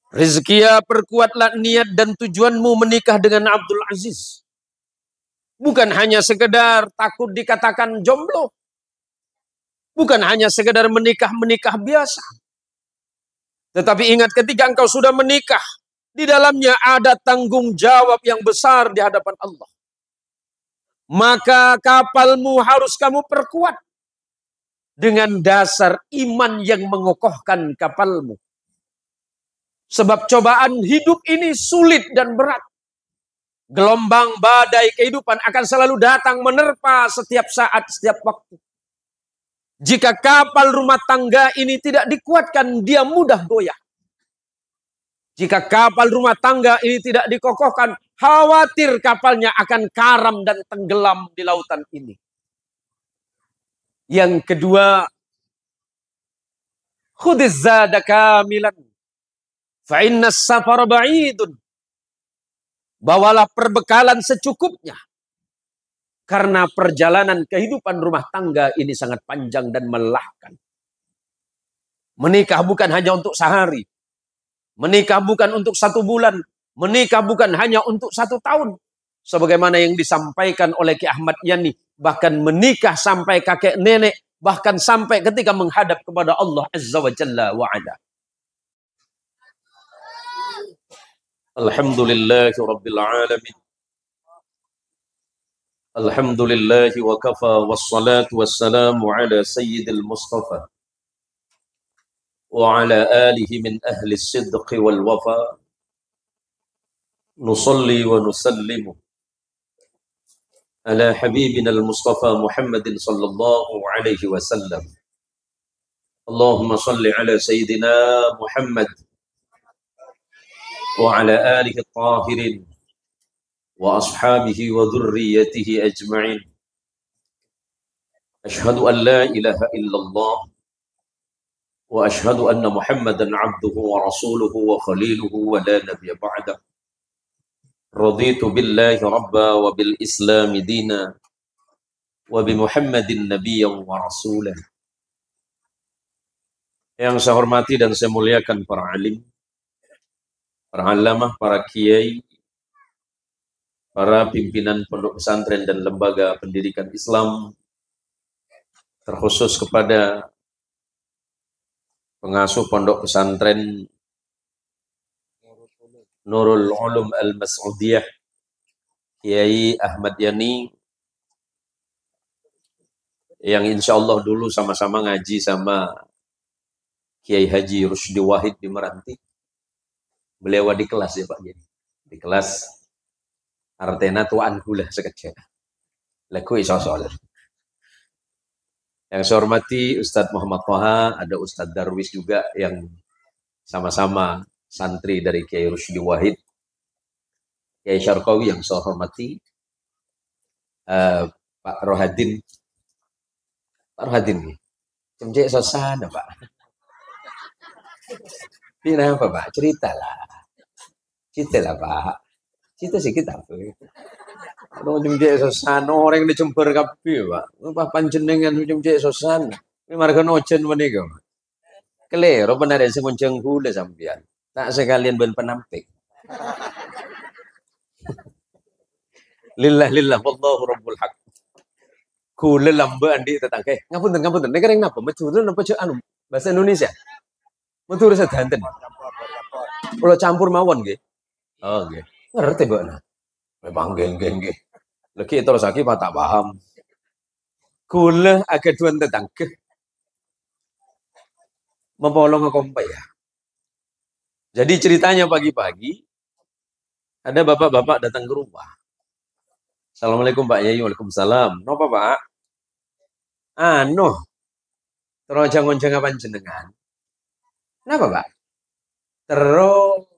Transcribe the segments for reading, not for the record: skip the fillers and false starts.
Rizkia, perkuatlah niat dan tujuanmu menikah dengan Abdul Aziz. Bukan hanya sekedar takut dikatakan jomblo. Bukan hanya sekedar menikah biasa. Tetapi ingat, ketika engkau sudah menikah, di dalamnya ada tanggung jawab yang besar di hadapan Allah. Maka kapalmu harus kamu perkuat dengan dasar iman yang mengokohkan kapalmu. Sebab cobaan hidup ini sulit dan berat. Gelombang badai kehidupan akan selalu datang menerpa setiap saat, setiap waktu. Jika kapal rumah tangga ini tidak dikuatkan, dia mudah goyah. Jika kapal rumah tangga ini tidak dikokohkan, khawatir kapalnya akan karam dan tenggelam di lautan ini. Yang kedua, khudhiz zada kamilan fa inna as-safara ba'idun. Bawalah perbekalan secukupnya. Karena perjalanan kehidupan rumah tangga ini sangat panjang dan melelahkan. Menikah bukan hanya untuk sehari. Menikah bukan untuk 1 bulan. Menikah bukan hanya untuk 1 tahun. Sebagaimana yang disampaikan oleh Ki Ahmad Yani. Bahkan menikah sampai kakek nenek. Bahkan sampai ketika menghadap kepada Allah Azza wa Jalla wa Ala. Alhamdulillahi Rabbil Alamin. Alhamdulillahi wa kafa wassalatu wassalamu ala sayyidil mustafa wa ala alihi min ahli sidqi wal wafa. Nusalli wa nusallimu ala habibina al-mustafa Muhammadin sallallahu alaihi wasallam. Allahumma salli ala sayyidina Muhammad wa ala alihi at-tahirin wa ashabihi wa dhurriyyatihi ajma'in. Ashhadu an la ilaha illallah wa ashhadu anna Muhammadan abduhu wa rasuluhu wa khaliluhu wa la nabiyya ba'da. Raditu billahi rabba wa bil islami dina wa bi Muhammadin nabiyyan wa rasulah. Yang saya hormati dan saya muliakan para alim, para alamah, para kiai, para pimpinan pondok pesantren dan lembaga pendidikan Islam, terkhusus kepada pengasuh pondok pesantren Nurul Ulum Al-Mas'udiyah, Kiai Ahmad Yani, yang insya Allah dulu sama-sama ngaji sama Kiai Haji Rusdi Wahid di Meranti. Beliau di kelas ya Pak Yani, di kelas Artena tuan gula sekecil. Laku isosol. Yang saya hormati Ustadz Muhammad Toha, ada Ustadz Darwis juga yang sama-sama santri dari Kiai Rusdi Wahid. Kiai Syarqawi yang saya hormati, Pak Rohadin. Pak Rohadin nih, cemcek sosana Pak. Ini apa Pak? Ceritalah Pak. Cerita sih kita. Kalau cemcek sosana orang di Jember kabeh Pak. Apa panjenengan cemcek sosana? Ini marga nojen menika. Kelero benar sing ngonceng kula sampean. Tak sekalian ben penampik. Lillah wallahu rabbul haq. Kula lamba andi tetangga. Ngapunten. Nek ring napa? Meturun napa cek anu bahasa Indonesia? Meturun sedanten. Kula campur mawon nggih. Oh nggih. Ngerti Mbak. Memang nggih. Lagi terus lagi tak paham. Kula agak duan tetangga. Mempolong kompai ya. Jadi ceritanya pagi-pagi ada bapak-bapak datang ke rumah. Assalamualaikum Pak Yai, waalaikumsalam. Napa Pak? Terus ngonceng apa jenengan? Napa Pak? Terus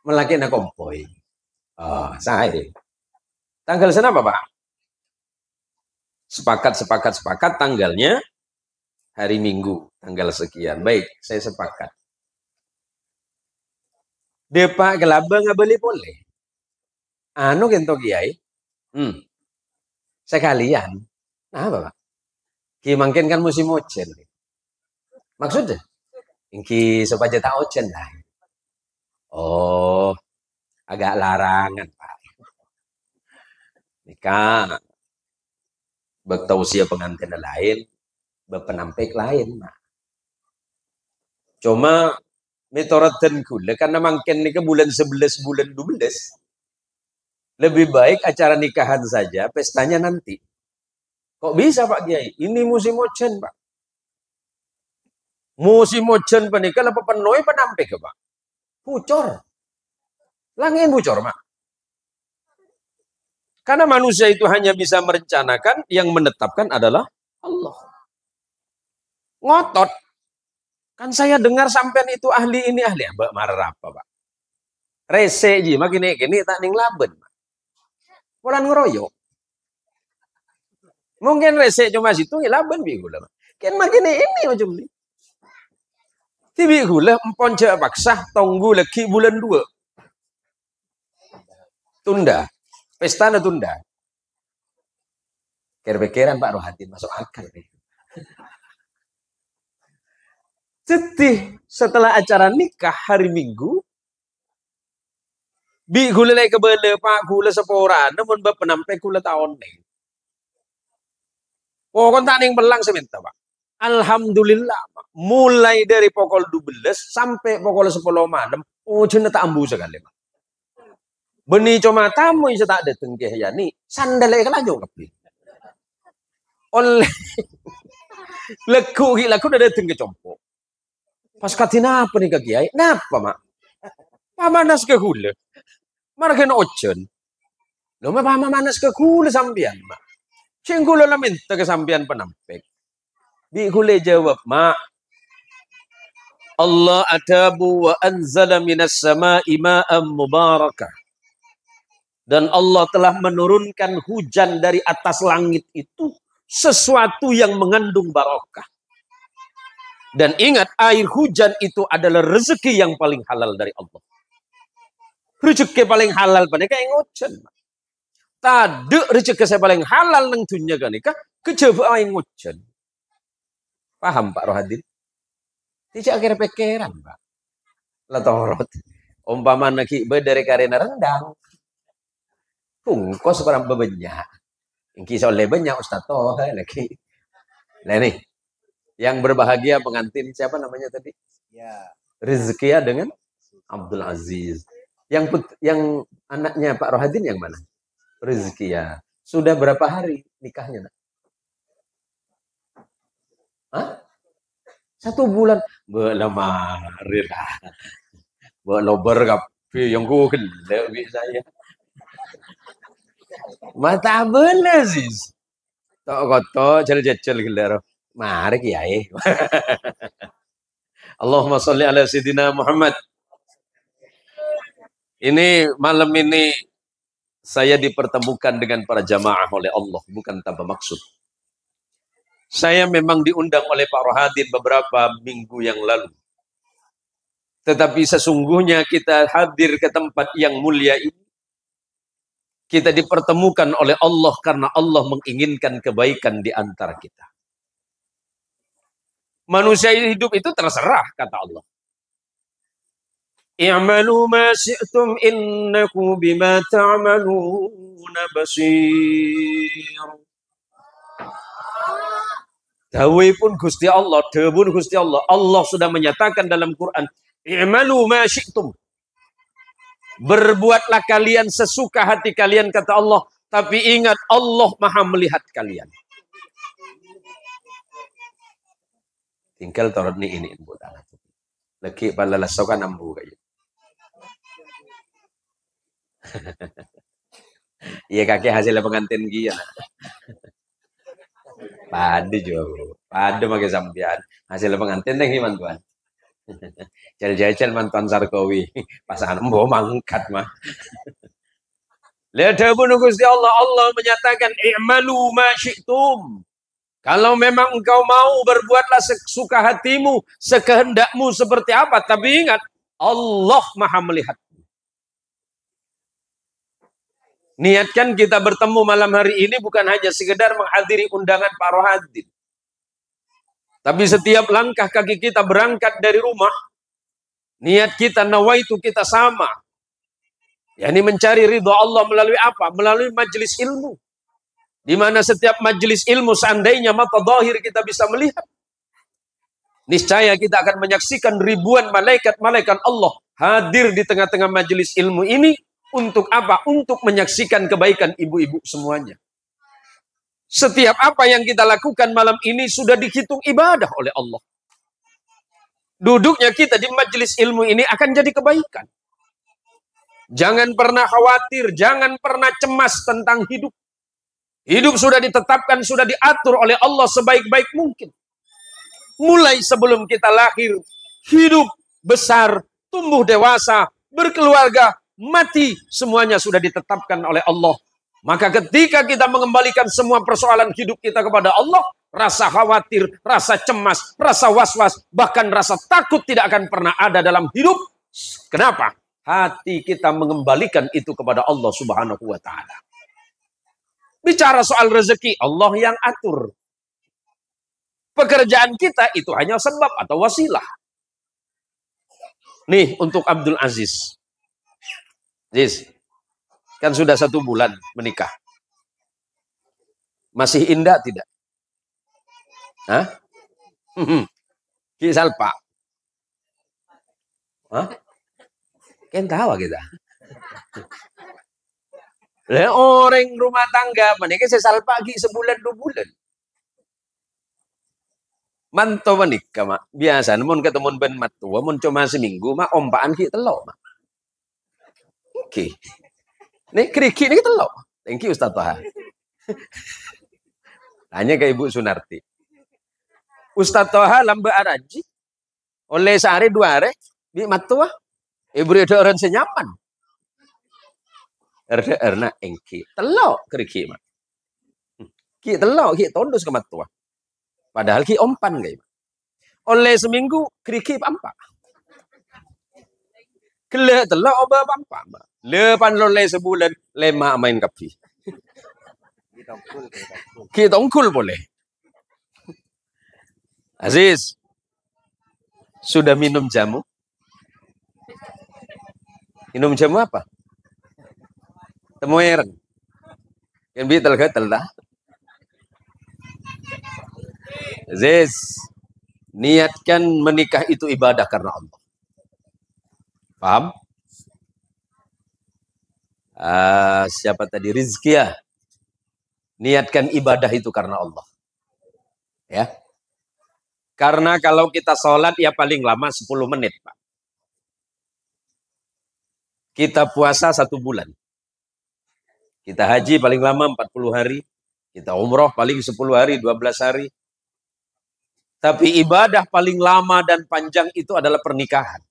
melaki nak kompoi. Saya. Tanggal senapa Pak? Sepakat tanggalnya hari Minggu, tanggal sekian. Baik, saya sepakat. Depak gelabang nggak boleh. Kento Kiai. Sekalian. Nah apa Pak? Ki mungkin kan musim hujan. Maksudnya? Ki supaya tak hujan lah. Oh, agak larangan, Pak. Nikah, bertausia pengantin lain, berpenampik lain, Pak. Cuma metoroten kula karena mungkin nikah bulan 11 bulan 12. Lebih baik acara nikahan saja, pestanya nanti. Kok bisa Pak Kiai? Ini musim hujan, Pak. Musim hujan penikah apa penoi penampik ke Pak? Pucor. Langin pucor, Pak. Karena manusia itu hanya bisa merencanakan, yang menetapkan adalah Allah. Ngotot. Kan saya dengar sampean itu ahli ini ahli. Mbak marah apa, Pak? Rese ji, makin ini tak ning laben. Pulang ngeroyok. Mungkin rese cuma situ laben bi gula. Kan makin ini macam ni. Tibi gula empon je paksa tunggu lagi bulan 2. Tunda. Pesta na tunda. Kira-kiran Pak Rohadin masuk akal nih. Setelah acara nikah hari Minggu, bi gula lagi kebele Pak gula sepora, namun penampai gula tahun nih. Oh kon tak ning belang seminta Pak. Alhamdulillah Pak. Mulai dari pukul 12 sampai pukul 10 malam, oh jenak tak ambu sekali Pak. Beni cuma tamu yang tak datang ke ya ni sandalnya kan aja kapi. Oleh laku udah datang ke compo. Pas katina apa nih Kiai? Napa mak? Pamanas ke hule. Marga na ocean. Lo mah pamanas ke hule sambian mak. Cenggulo la minta ke sambian penampik. Di hule jawab mak. Allah atabu wa anzala minas sama'i ma'am mubarakah. Dan Allah telah menurunkan hujan dari atas langit itu sesuatu yang mengandung barokah. Dan ingat, air hujan itu adalah rezeki yang paling halal dari Allah. Rezeki paling halal pada kayak ngujan. Tadi rezeki saya paling halal nang dunia kan nikah, kejaba air ngujan. Paham Pak Rohadin? Tidak kira pikiran Pak. Latorot. Umpama naki dari karena rendang. Kungkos sekarang bebenyak. Ingki oleh banyak Ustaz toh lagi. Nah nih, yang berbahagia pengantin siapa namanya tadi? Ya. Rizkia dengan Abdul Aziz. Yang anaknya Pak Rohadin yang mana? Rizkia. Sudah berapa hari nikahnya? Nak? Hah? 1 bulan. Belamari lah. Belober kapi yang gue lebih saya. Mata bener sih. Tok koto jel-jel gelero. Mari Kiai. Allahumma sholli ala sayyidina Muhammad. Ini malam ini saya dipertemukan dengan para jamaah oleh Allah, bukan tanpa maksud. Saya memang diundang oleh Pak Rohadin beberapa minggu yang lalu. Tetapi sesungguhnya kita hadir ke tempat yang mulia ini. Kita dipertemukan oleh Allah karena Allah menginginkan kebaikan di antara kita. Manusia hidup itu terserah, kata Allah. I'malu ma syi'tum innaku bima ta'maluna basir. Dawai pun Gusti Allah, dawun Gusti Allah. Allah sudah menyatakan dalam Quran, i'malu ma syi'tum. Berbuatlah kalian sesuka hati kalian, kata Allah. Tapi ingat, Allah maha melihat kalian. Tinggal taruh ini buat anak. Lagi palalas sokan ambu kayak. Iya kakek hasil pengantin dia. Padu juga. Padu pakai sampian. Hasil pengantin deh gimana tuan? Jajal mantan Sarkowi. Pasangan embo mangkat mah. Lihat bunuh Gusti Allah. Allah menyatakan i'malu ma syi'tum. Kalau memang engkau mau berbuatlah sesuka hatimu, sekehendakmu seperti apa. Tapi ingat, Allah maha melihat. Niatkan kita bertemu malam hari ini bukan hanya sekedar menghadiri undangan Pak Rohadin. Tapi setiap langkah kaki kita berangkat dari rumah, Niat kita, nawaitu kita sama. Yani mencari ridho Allah melalui apa? Melalui majelis ilmu. Di mana setiap majelis ilmu seandainya mata zahir kita bisa melihat, niscaya kita akan menyaksikan ribuan malaikat-malaikat Allah hadir di tengah-tengah majelis ilmu ini. Untuk apa? Untuk menyaksikan kebaikan ibu-ibu semuanya. Setiap apa yang kita lakukan malam ini sudah dihitung ibadah oleh Allah. Duduknya kita di majelis ilmu ini akan jadi kebaikan. Jangan pernah khawatir, jangan pernah cemas tentang hidup. Hidup sudah ditetapkan, sudah diatur oleh Allah sebaik-baik mungkin. Mulai sebelum kita lahir, hidup, besar, tumbuh dewasa, berkeluarga, mati, semuanya sudah ditetapkan oleh Allah. Maka ketika kita mengembalikan semua persoalan hidup kita kepada Allah, rasa khawatir, rasa cemas, rasa was-was, bahkan rasa takut tidak akan pernah ada dalam hidup. Kenapa? Hati kita mengembalikan itu kepada Allah Subhanahu wa ta'ala. Bicara soal rezeki, Allah yang atur. Pekerjaan kita itu hanya sebab atau wasilah. Nih untuk Abdul Aziz. Aziz, kan sudah 1 bulan menikah. Masih indah tidak? Hah? Kisal Pak. Hah? Kan tahu kita. Orang rumah tangga menikah sesal pagi sebulan 2 bulan. Manto menikah mak. Biasa namun ketemu ben matua mun cuma seminggu mak ompaan ki telok mak. Oke. Nih keriki nih telok. Thank you Ustaz Toha. Tanya ke Ibu Sunarti. Ustaz Toha lambe araji. Oleh sehari 2 hari bi matua. Ibu ada orang senyaman. Erna engki telok keriki mak. Ki telok ki tondus ke matua. Padahal ki ompan guys. Oleh seminggu keriki pampak. Kele telok oba pampak. Lepan oleh sebulan lema main kapi. Ki tongkul boleh. Aziz, sudah minum jamu? Minum jamu apa? Temuer. Yang bitel dah. Aziz, niatkan menikah itu ibadah karena Allah. Paham? Siapa tadi? Rizkia. Niatkan ibadah itu karena Allah. Ya. Karena kalau kita sholat ya paling lama 10 menit, Pak. Kita puasa 1 bulan. Kita haji paling lama 40 hari. Kita umroh paling 10 hari, 12 hari. Tapi ibadah paling lama dan panjang itu adalah pernikahan.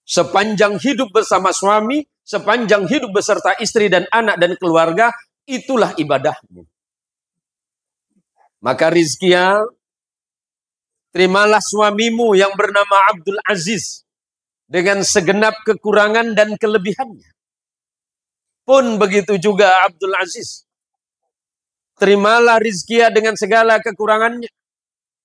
Sepanjang hidup bersama suami, sepanjang hidup beserta istri dan anak dan keluarga, itulah ibadahmu. Maka Rizkia, terimalah suamimu yang bernama Abdul Aziz dengan segenap kekurangan dan kelebihannya. Pun begitu juga Abdul Aziz. Terimalah Rizkia dengan segala kekurangannya.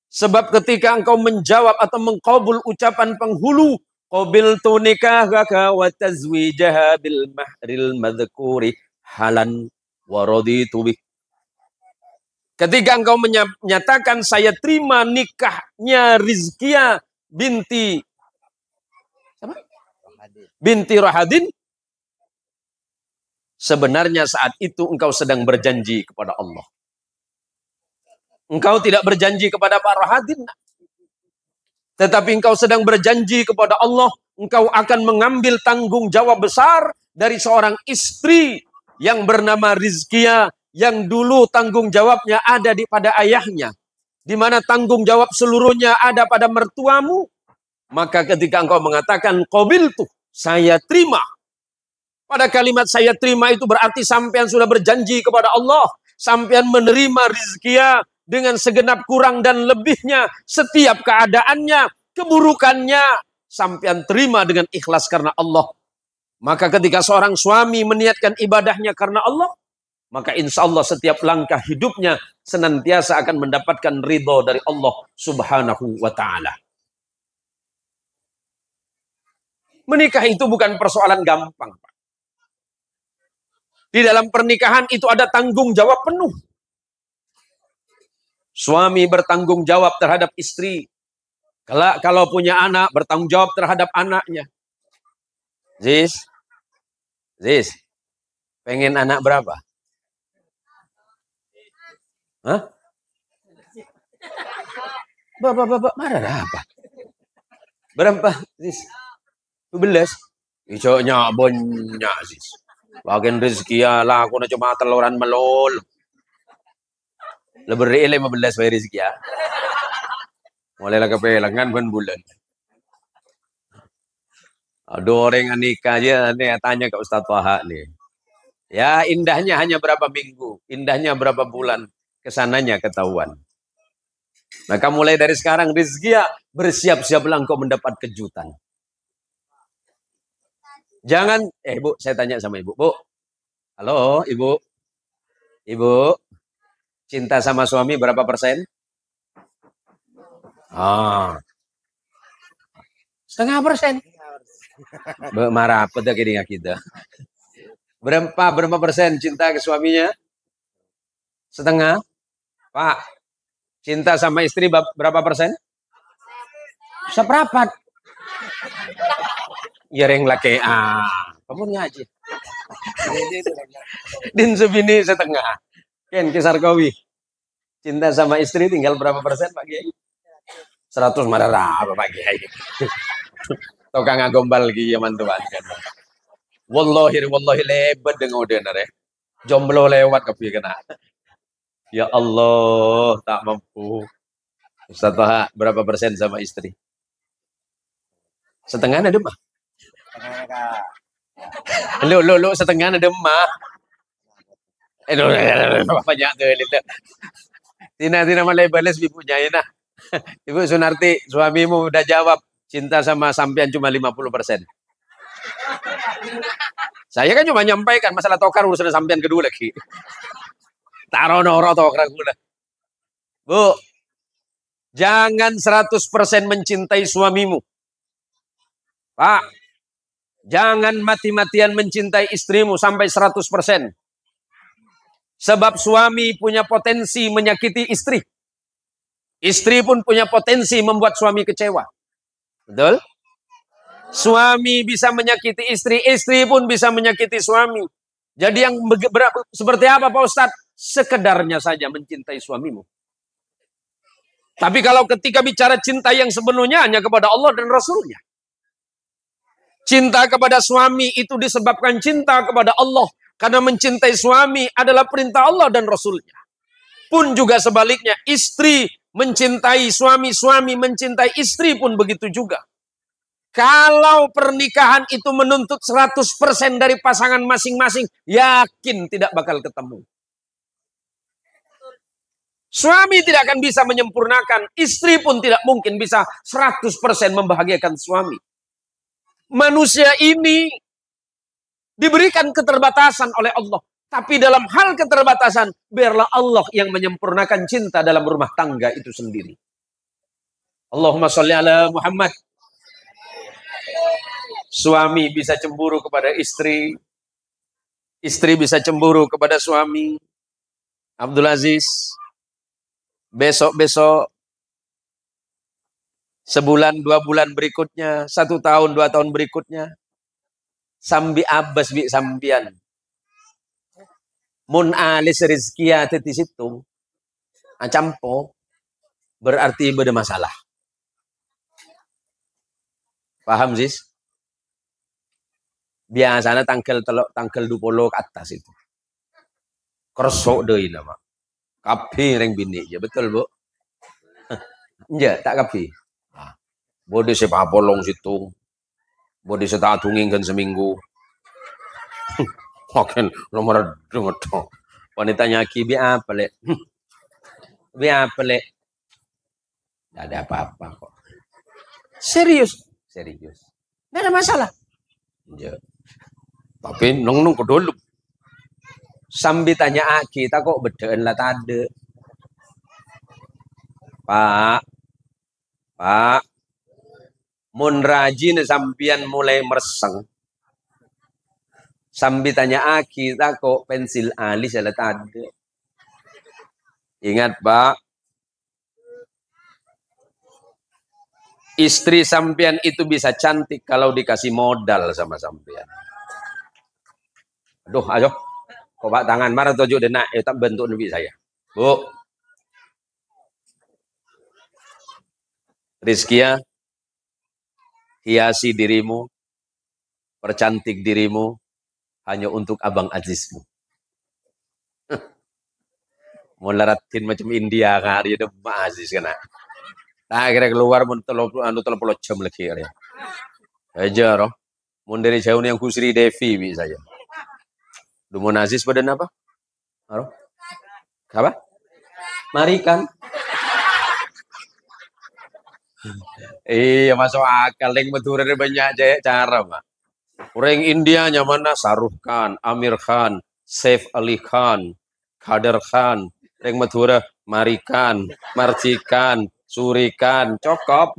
Sebab ketika engkau menjawab atau mengkabul ucapan penghulu, qabiltu nikahaka wa tazwijaha bil mahril madhkuri halan wa raditu bih. Ketika engkau menyatakan saya terima nikahnya Rizkia binti Rahadin, sebenarnya saat itu engkau sedang berjanji kepada Allah. Engkau tidak berjanji kepada Pak Rahadin, tetapi engkau sedang berjanji kepada Allah. Engkau akan mengambil tanggung jawab besar dari seorang istri yang bernama Rizkia, yang dulu tanggung jawabnya ada pada ayahnya, di mana tanggung jawab seluruhnya ada pada mertuamu. Maka ketika engkau mengatakan qabiltu, saya terima, pada kalimat saya terima itu berarti sampean sudah berjanji kepada Allah, sampean menerima Rizkia dengan segenap kurang dan lebihnya, setiap keadaannya, keburukannya, sampean terima dengan ikhlas karena Allah. Maka ketika seorang suami meniatkan ibadahnya karena Allah, maka insya Allah setiap langkah hidupnya senantiasa akan mendapatkan ridho dari Allah Subhanahu wa ta'ala. Menikah itu bukan persoalan gampang, Pak. Di dalam pernikahan itu ada tanggung jawab penuh. Suami bertanggung jawab terhadap istri. Kalau punya anak, bertanggung jawab terhadap anaknya. Ziz, pengen anak berapa? Hah? Bapak, marah apa? Berapa, Ziz? 12? Icoknya banyak, Ziz. Bagian rezeki lah, aku na cuma teluran melol. Lebih 15 bayar rezeki ya. Mulai lah kepelangan bulan. Ada orang yang nikah aja, nih tanya ke Ustadz Wahak nih. Ya indahnya hanya berapa minggu, indahnya berapa bulan, kesananya ketahuan. Maka mulai dari sekarang rezeki ya, bersiap-siaplah engkau mendapat kejutan. Jangan, Bu, saya tanya sama ibu, Bu. Halo, ibu. Ibu, cinta sama suami berapa persen? Setengah persen. Marah apa kira kita? Berapa persen cinta ke suaminya? Setengah. Pak, cinta sama istri berapa persen? Seperempat. Ya reng laki kamu ngaji. Din sebini setengah. Ken kisar kawi. Cinta sama istri tinggal berapa persen Pak Kiai? 100 marah apa Pak Kiai? Tukang ngagombal ki ya mantuan kan. Wallahi lebat dengan udah ya. Jomblo lewat kepi kena. Ya Allah, tak mampu. Ustaz Taha, berapa persen sama istri? Setengah ada mah. Lu setengah ada mah. Banyak tuh. Tina malah balas ibunya ya nah. Ibu Sunarti, suamimu udah jawab cinta sama sampean cuma 50%. Saya kan cuma nyampaikan masalah tokar urusan sampean kedua lagi. Taruh noro tokar gula. Bu, jangan 100% mencintai suamimu. Pak, jangan mati-matian mencintai istrimu sampai 100%. Sebab suami punya potensi menyakiti istri. Istri pun punya potensi membuat suami kecewa. Betul? Suami bisa menyakiti istri, istri pun bisa menyakiti suami. Jadi yang seperti apa Pak Ustadz? Sekedarnya saja mencintai suamimu. Tapi kalau ketika bicara cinta yang sepenuhnya hanya kepada Allah dan Rasulnya. Cinta kepada suami itu disebabkan cinta kepada Allah. Karena mencintai suami adalah perintah Allah dan Rasulnya. Pun juga sebaliknya, istri mencintai suami, suami mencintai istri pun begitu juga. Kalau pernikahan itu menuntut 100% dari pasangan masing-masing, yakin tidak bakal ketemu. Suami tidak akan bisa menyempurnakan, istri pun tidak mungkin bisa 100% membahagiakan suami. Manusia ini diberikan keterbatasan oleh Allah. Tapi dalam hal keterbatasan, biarlah Allah yang menyempurnakan cinta dalam rumah tangga itu sendiri. Allahumma sholli ala Muhammad. Suami bisa cemburu kepada istri. Istri bisa cemburu kepada suami. Abdul Aziz, besok-besok, sebulan, 2 bulan berikutnya, 1 tahun, 2 tahun berikutnya, sambi abas bi sambian. Mun alis rizkia teti situ, acampo, berarti beda masalah. Paham, Ziz? Biasanya tanggal 20 ke atas itu. Kersok deh nama. Kapi reng bini. Ya betul, Bu. Enggak, tak kapi. Bodi sepak polong situ. Bodi setak tungingkan seminggu. Makin nomor dengar. Wanitanya ki bi apa le? Bi apa le? Tidak ada apa-apa kok. Serius. Tidak ada masalah. Ya. Tapi nong ke dulu. Sambil tanya kita kok bedaan lah tadi. Pak, Mun rajin sampian mulai mereseng. Sambil tanya aki, kok pensil alis ada tadi. Ingat Pak, istri sampian itu bisa cantik kalau dikasih modal sama sampian. Aduh, ayo. Kok Pak tangan marah tujuh denak, tak bentuk nabi saya. Bu, Rizkia, hiasi dirimu, percantik dirimu, hanya untuk abang Azizmu. Mau laratin macam India kan, dia udah Aziz kena. Nah, akhirnya keluar mun telepon jam lagi ya. Aja roh. Mun dari jauh yang Kusri Devi bi saya. Dumun Aziz badan apa? Roh. Apa? Marikan. Iya masuk akal. Yang Madura banyak cara, Pak. Orang Indianya mana? Shahrukh Khan, Amir Khan, Saif Ali Khan, Kader Khan. Yang Madura Marikan, Marcikan, Surikan, cokop.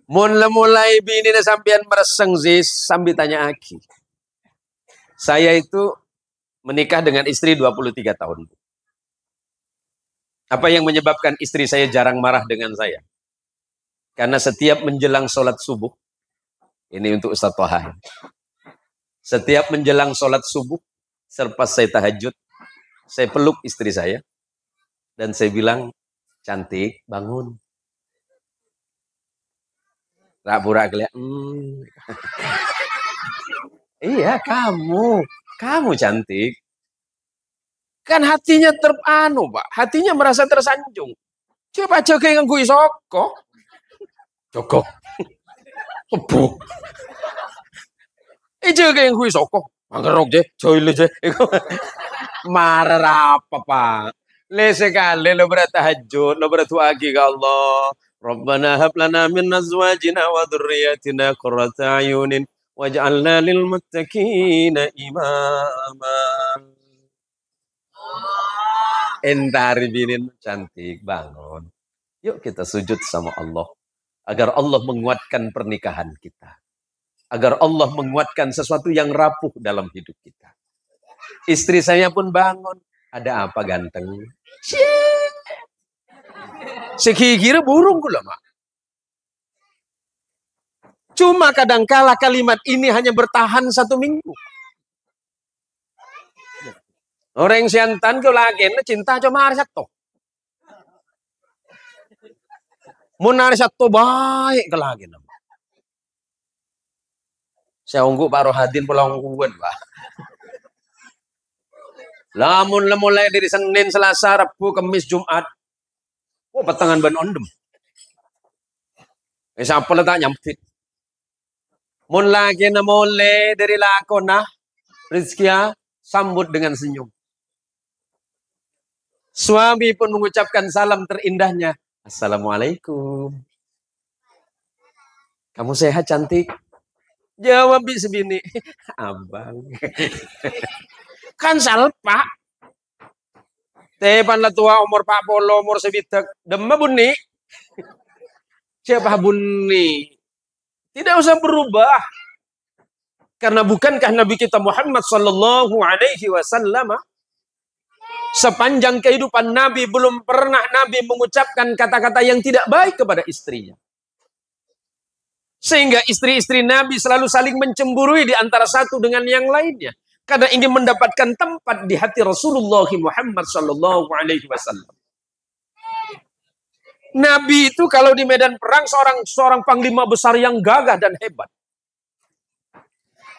Mulai bini na sampean mereseng zis sambil tanya aki. Saya itu menikah dengan istri 23 tahun. Apa yang menyebabkan istri saya jarang marah dengan saya? Karena setiap menjelang sholat subuh, ini untuk Ustaz Toha. Setiap menjelang sholat subuh, selepas saya tahajud, saya peluk istri saya. Dan saya bilang, cantik, bangun. Pura-pura kelihatan. Iya, kamu cantik. Kan hatinya Pak. Hatinya merasa tersanjung. Coba jaga yang gue soko. Joko. Kebu. Jaga yang gue soko. Mangerok je, joile je. Marah apa, Pak? Sekali lo bertahajud, lo bertuagi ke Allah. Rabbana hab lana min azwajina wa dhurriyyatina qurrata ayunin waj'alna lil muttaqina imama. Entari binin cantik bangun. Yuk kita sujud sama Allah agar Allah menguatkan pernikahan kita. Agar Allah menguatkan sesuatu yang rapuh dalam hidup kita. Istri saya pun bangun. Ada apa ganteng? Sekira burung gula, Mak. Cuma kadangkala kalimat ini hanya bertahan 1 minggu. Orang siantan ke lagi, cinta cuma satu. Munar satu baik ke lagi. Saya ungguk Pak Rohadin pulang ungguan, Pak. Lamun mulai dari Senin, Selasa, Rabu, Kamis, Jumat. Oh, petangan ban ondem. Siapa letak nyampit. Mun lagi na mulai dari lakona, Rizkia sambut dengan senyum. Suami pun mengucapkan salam terindahnya. Assalamualaikum. Kamu sehat cantik? Jawab sebini. Abang. Kan salpa. Tepan lah tua umur 40, umur sebitak. Demma bunyi. Siapa bunyi? Tidak usah berubah. Karena bukankah Nabi kita Muhammad sallallahu alaihi wasallam sepanjang kehidupan Nabi belum pernah Nabi mengucapkan kata-kata yang tidak baik kepada istrinya. Sehingga istri-istri Nabi selalu saling mencemburui di antara satu dengan yang lainnya. Karena ingin mendapatkan tempat di hati Rasulullah Muhammad sallallahu alaihi wasallam. Nabi itu kalau di medan perang seorang panglima besar yang gagah dan hebat.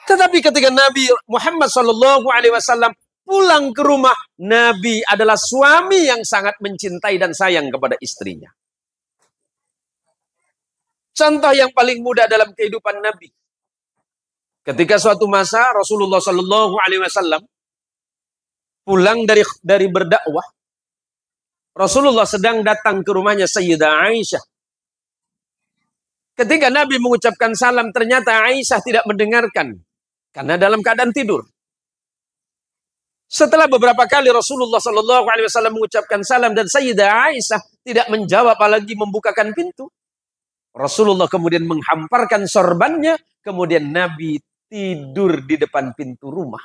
Tetapi ketika Nabi Muhammad sallallahu alaihi wasallam pulang ke rumah, Nabi adalah suami yang sangat mencintai dan sayang kepada istrinya. Contoh yang paling mudah dalam kehidupan Nabi. Ketika suatu masa Rasulullah Shallallahu Alaihi Wasallam pulang dari berdakwah, Rasulullah sedang datang ke rumahnya Sayyidah Aisyah. Ketika Nabi mengucapkan salam, ternyata Aisyah tidak mendengarkan karena dalam keadaan tidur. Setelah beberapa kali Rasulullah Shallallahu Alaihi Wasallam mengucapkan salam dan Sayyidah Aisyah tidak menjawab apalagi membukakan pintu, Rasulullah kemudian menghamparkan sorbannya, kemudian Nabi tidur di depan pintu rumah.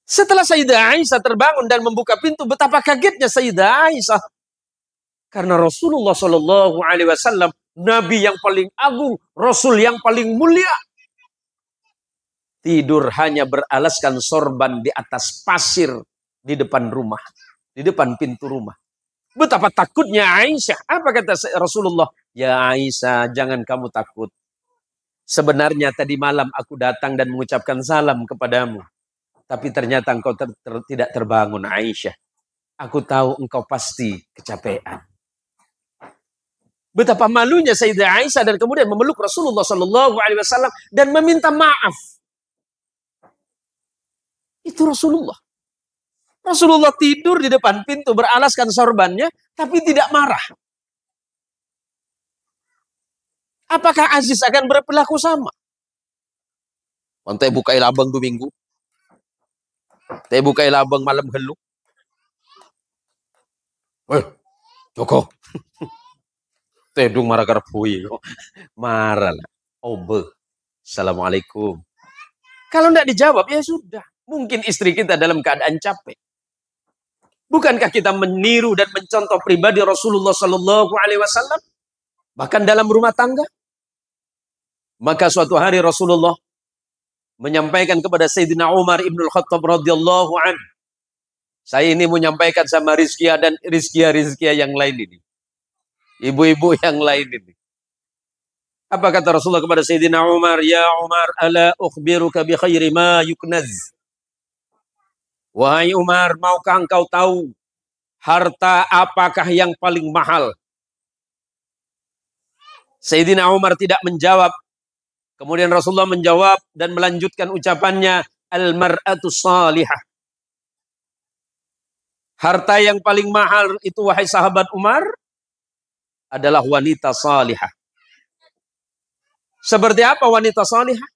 Setelah Sayyidah Aisyah terbangun dan membuka pintu, betapa kagetnya Sayyidah Aisyah. Karena Rasulullah Shallallahu Alaihi Wasallam, Nabi yang paling agung, Rasul yang paling mulia, tidur hanya beralaskan sorban di atas pasir di depan rumah, di depan pintu rumah. Betapa takutnya Aisyah. Apa kata Rasulullah? Ya Aisyah, jangan kamu takut. Sebenarnya tadi malam aku datang dan mengucapkan salam kepadamu. Tapi ternyata engkau tidak terbangun, Aisyah. Aku tahu engkau pasti kecapean. Betapa malunya Sayyidah Aisyah dan kemudian memeluk Rasulullah Shallallahu Alaihi Wasallam dan meminta maaf. Itu Rasulullah. Rasulullah tidur di depan pintu beralaskan sorbannya, tapi tidak marah. Apakah Aziz akan berperilaku sama? Mantai bukai labang 2 minggu. Teh bukai labang malam helu. Joko. Tedung marah karpui. Marah lah. Obe. Assalamualaikum. Kalau tidak dijawab, ya sudah. Mungkin istri kita dalam keadaan capek. Bukankah kita meniru dan mencontoh pribadi Rasulullah Sallallahu Alaihi Wasallam? Bahkan dalam rumah tangga. Maka suatu hari Rasulullah menyampaikan kepada Sayyidina Umar ibnul Khattab radhiyallahu anhu. Saya ini menyampaikan sama Rizkia dan Rizkia yang lain ini. Ibu-ibu yang lain ini. Apa kata Rasulullah kepada Sayyidina Umar? Ya Umar, ala ukhbiruka bi khairi ma yuknaz. Wahai Umar, maukah engkau tahu harta apakah yang paling mahal? Sayyidina Umar tidak menjawab. Kemudian Rasulullah menjawab dan melanjutkan ucapannya, al-mar'atu salihah. Harta yang paling mahal itu, wahai sahabat Umar, adalah wanita salihah. Seperti apa wanita salihah?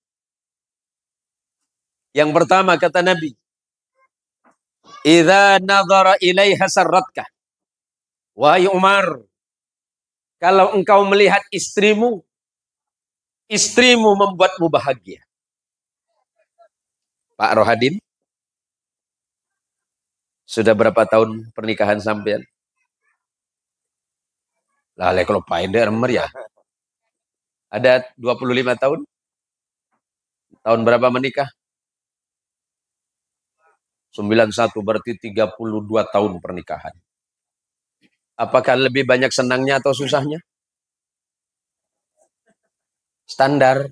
Yang pertama kata Nabi, idza nadhara ilaiha sarratka. Wahai Umar, kalau engkau melihat istrimu membuatmu bahagia. Pak Rohadin, sudah berapa tahun pernikahan sampean? Lah, kalau pain deh ya. Ada 25 tahun? Tahun berapa menikah? 91, berarti 32 tahun pernikahan. Apakah lebih banyak senangnya atau susahnya? Standar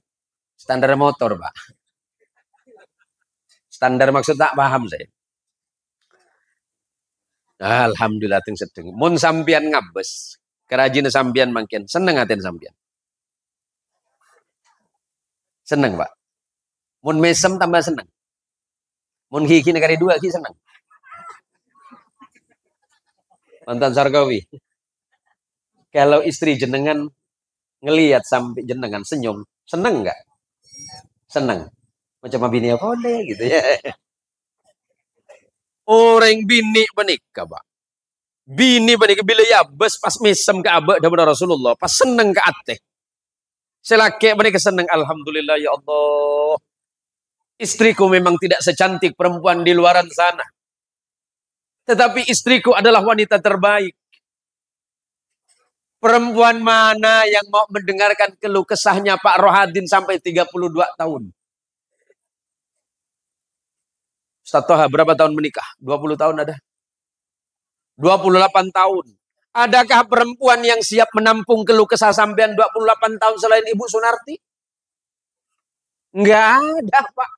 motor, Pak. Standar maksud tak paham saya. Alhamdulillah ting sedeng. Mun sampian ngabes, kerajin sampian mangken seneng aten sampian. Seneng, Pak. Mun mesem tambah seneng. Mun hiki negari 2 ki seneng. Mantan Sarkawi. Kalau istri jenengan ngelihat sampai jenengan senyum, seneng nggak? Seneng. Macam bini apa boleh gitu ya. Orang bini menikah, Pak. Bini menikah bila ya bes pas mesem ke abah daripada Rasulullah, pas seneng ke ate. Selaki menikah seneng, alhamdulillah ya Allah. Istriku memang tidak secantik perempuan di luaran sana. Tetapi istriku adalah wanita terbaik. Perempuan mana yang mau mendengarkan keluh kesahnya Pak Rohadin sampai 32 tahun? Ustaz Toha, berapa tahun menikah? 20 tahun ada? 28 tahun. Adakah perempuan yang siap menampung keluh kesah sampean 28 tahun selain Ibu Sunarti? Enggak ada, Pak.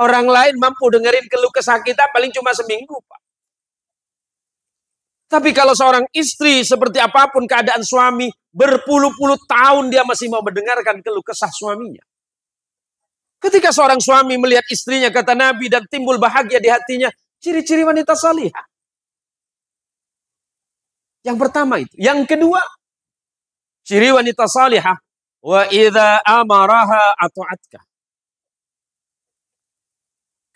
Orang lain mampu dengerin keluh kesah kita paling cuma seminggu, Pak. Tapi kalau seorang istri seperti apapun keadaan suami, berpuluh-puluh tahun dia masih mau mendengarkan keluh kesah suaminya. Ketika seorang suami melihat istrinya, kata Nabi, dan timbul bahagia di hatinya, ciri-ciri wanita salihah. Yang pertama itu. Yang kedua, ciri wanita salihah, wa idza amaraha ata'atka.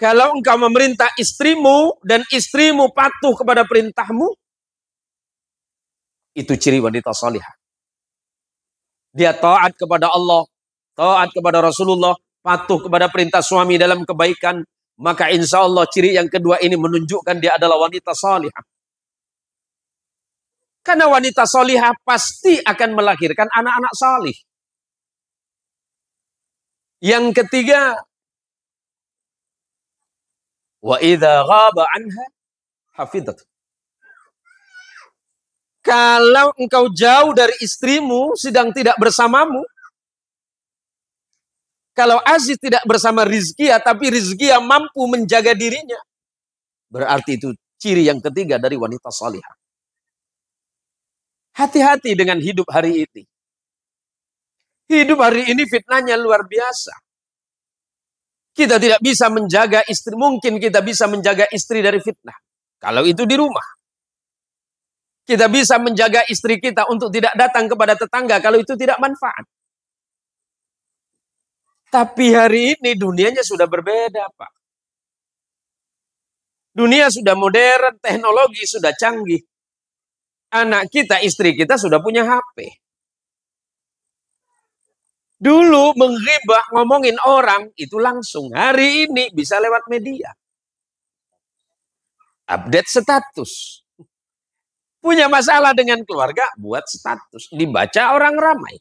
Kalau engkau memerintah istrimu dan istrimu patuh kepada perintahmu, itu ciri wanita salihah. Dia taat kepada Allah, taat kepada Rasulullah, patuh kepada perintah suami dalam kebaikan. Maka insya Allah ciri yang kedua ini menunjukkan dia adalah wanita salihah. Karena wanita salihah pasti akan melahirkan anak-anak salih. Yang ketiga, wa idza ghaba anha hafidhat. Kalau engkau jauh dari istrimu sedang tidak bersamamu, kalau Aziz tidak bersama Rizkia tapi Rizkia mampu menjaga dirinya, berarti itu ciri yang ketiga dari wanita salihah. Hati-hati dengan hidup hari ini. Hidup hari ini fitnahnya luar biasa. Kita tidak bisa menjaga istri. Mungkin kita bisa menjaga istri dari fitnah. Kalau itu di rumah. Kita bisa menjaga istri kita untuk tidak datang kepada tetangga. Kalau itu tidak manfaat. Tapi hari ini dunianya sudah berbeda, Pak. Dunia sudah modern, teknologi sudah canggih. Anak kita, istri kita sudah punya HP. Dulu menggibah, ngomongin orang, itu langsung. Hari ini bisa lewat media. Update status. Punya masalah dengan keluarga, buat status. Dibaca orang ramai.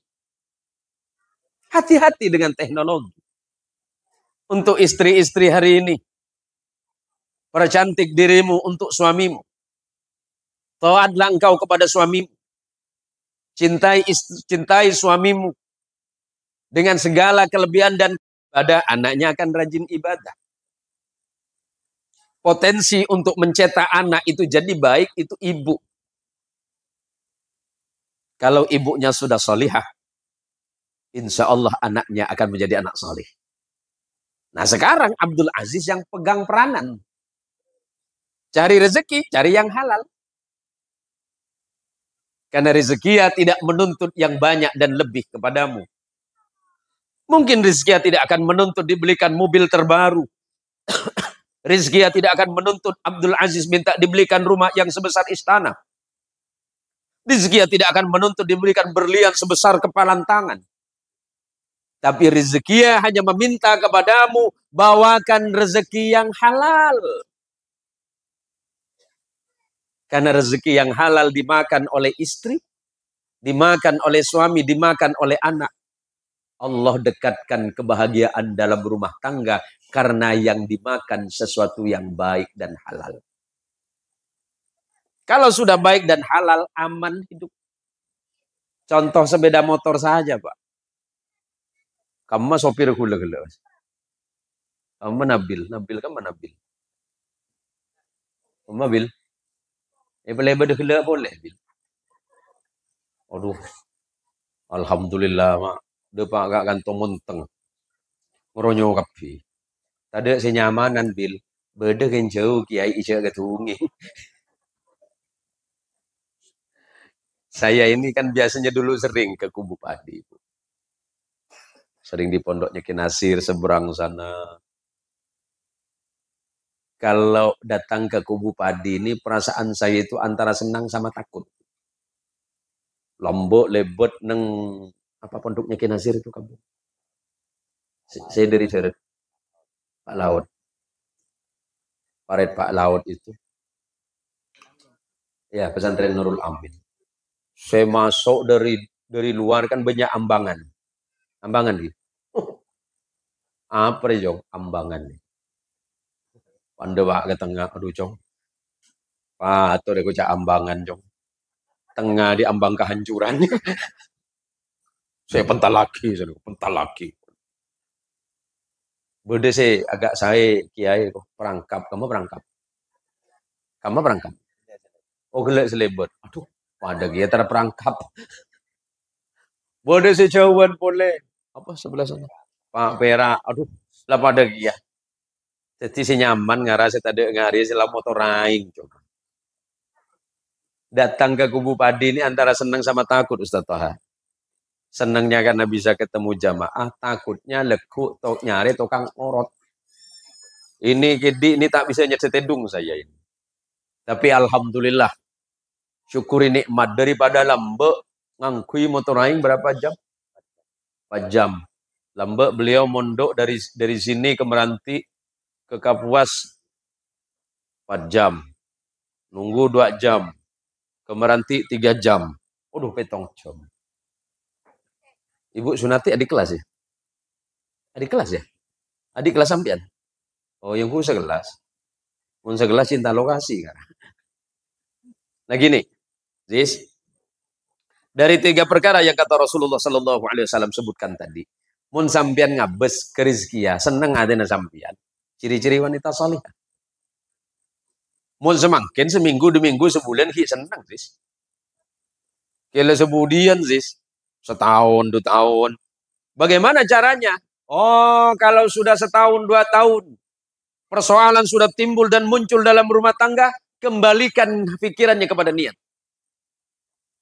Hati-hati dengan teknologi. Untuk istri-istri hari ini. Percantik dirimu untuk suamimu. Taatlah engkau kepada suamimu. Cintai suamimu. Dengan segala kelebihan dan ibadah, anaknya akan rajin ibadah. Potensi untuk mencetak anak itu jadi baik, itu ibu. Kalau ibunya sudah solihah, insya Allah anaknya akan menjadi anak solih. Nah sekarang Abdul Aziz yang pegang peranan. Cari rezeki, cari yang halal. Karena rezeki tidak menuntut yang banyak dan lebih kepadamu. Mungkin Rizkia tidak akan menuntut dibelikan mobil terbaru. Rizkia tidak akan menuntut Abdul Aziz minta dibelikan rumah yang sebesar istana. Rizkia tidak akan menuntut dibelikan berlian sebesar kepalan tangan. Tapi Rizkia hanya meminta kepadamu, bawakan rezeki yang halal. Karena rezeki yang halal dimakan oleh istri, dimakan oleh suami, dimakan oleh anak. Allah dekatkan kebahagiaan dalam rumah tangga karena yang dimakan sesuatu yang baik dan halal. Kalau sudah baik dan halal, aman hidup. Contoh sepeda motor saja, Pak. Kamu mah sopir gula-gula. Kamu Nabil kan Nabil. Kamu Bil. Boleh berdegela boleh, Bil. Aduh. Alhamdulillah, Mak. Depak gak gantung munteng. Meronyo kapi. Tadi senyamanan Bil. Beda kan jauh kiai isya ketungi. Saya ini kan biasanya dulu sering ke Kubu Padi. Sering di pondoknya Ki Nasir seberang sana. Kalau datang ke Kubu Padi ini perasaan saya itu antara senang sama takut. Lombok, Lebet, neng apa pondoknya Ki Nasir itu kamu? Saya dari Jaret. Pak Laut. Paret Pak Laut itu. Ya, pesantren Nurul Amin. Saya masuk dari luar kan banyak ambangan. Ambangan gitu. Apa ya, Jong? Ambangan nih. Pandewa ke tengah, aduh, Jong. Pak, atau aku cak ambangan, Jong. Tengah di ambang kehancuran. Saya pental lagi. Bode saya agak saya kiai kok perangkap, kamu perangkap. Oh gelek selebet. Aduh, pada dia terperangkap. Bode saya jauhan boleh. Apa sebelah sana? Pak Pera, aduh, lah pada dia. Jadi si nyaman ngarase tadi ngari sila motor raing. Datang ke Kubu Padi ini antara senang sama takut Ustaz Toha. Senangnya karena bisa ketemu jamaah, takutnya lekuk nyari tukang orot. Ini tak bisa nyetedung saya ini. Tapi alhamdulillah, syukuri nikmat daripada lambe ngangkui motor aing berapa jam? 4 jam. Lambe beliau mondok dari sini ke Meranti ke Kapuas 4 jam. Nunggu 2 jam. Ke Meranti 3 jam. Waduh, petong jam. Ibu Sunati adik kelas ya? Adik kelas ya? Adik kelas sampean? Oh, yang ku sekelas. Mun sekelas cinta lokasi kan. Nah gini, Ziz, dari 3 perkara yang kata Rasulullah Sallallahu Alaihi Wasallam sebutkan tadi, mun sampean ngabes ke rizkia, seneng adena sampean. Ciri-ciri wanita salih. Mun semakin seminggu, 2 minggu, sebulan, hi seneng, Ziz. Kira sebudian, Ziz. Setahun, 2 tahun. Bagaimana caranya? Oh, kalau sudah setahun, 2 tahun, persoalan sudah timbul dan muncul dalam rumah tangga, kembalikan pikirannya kepada niat.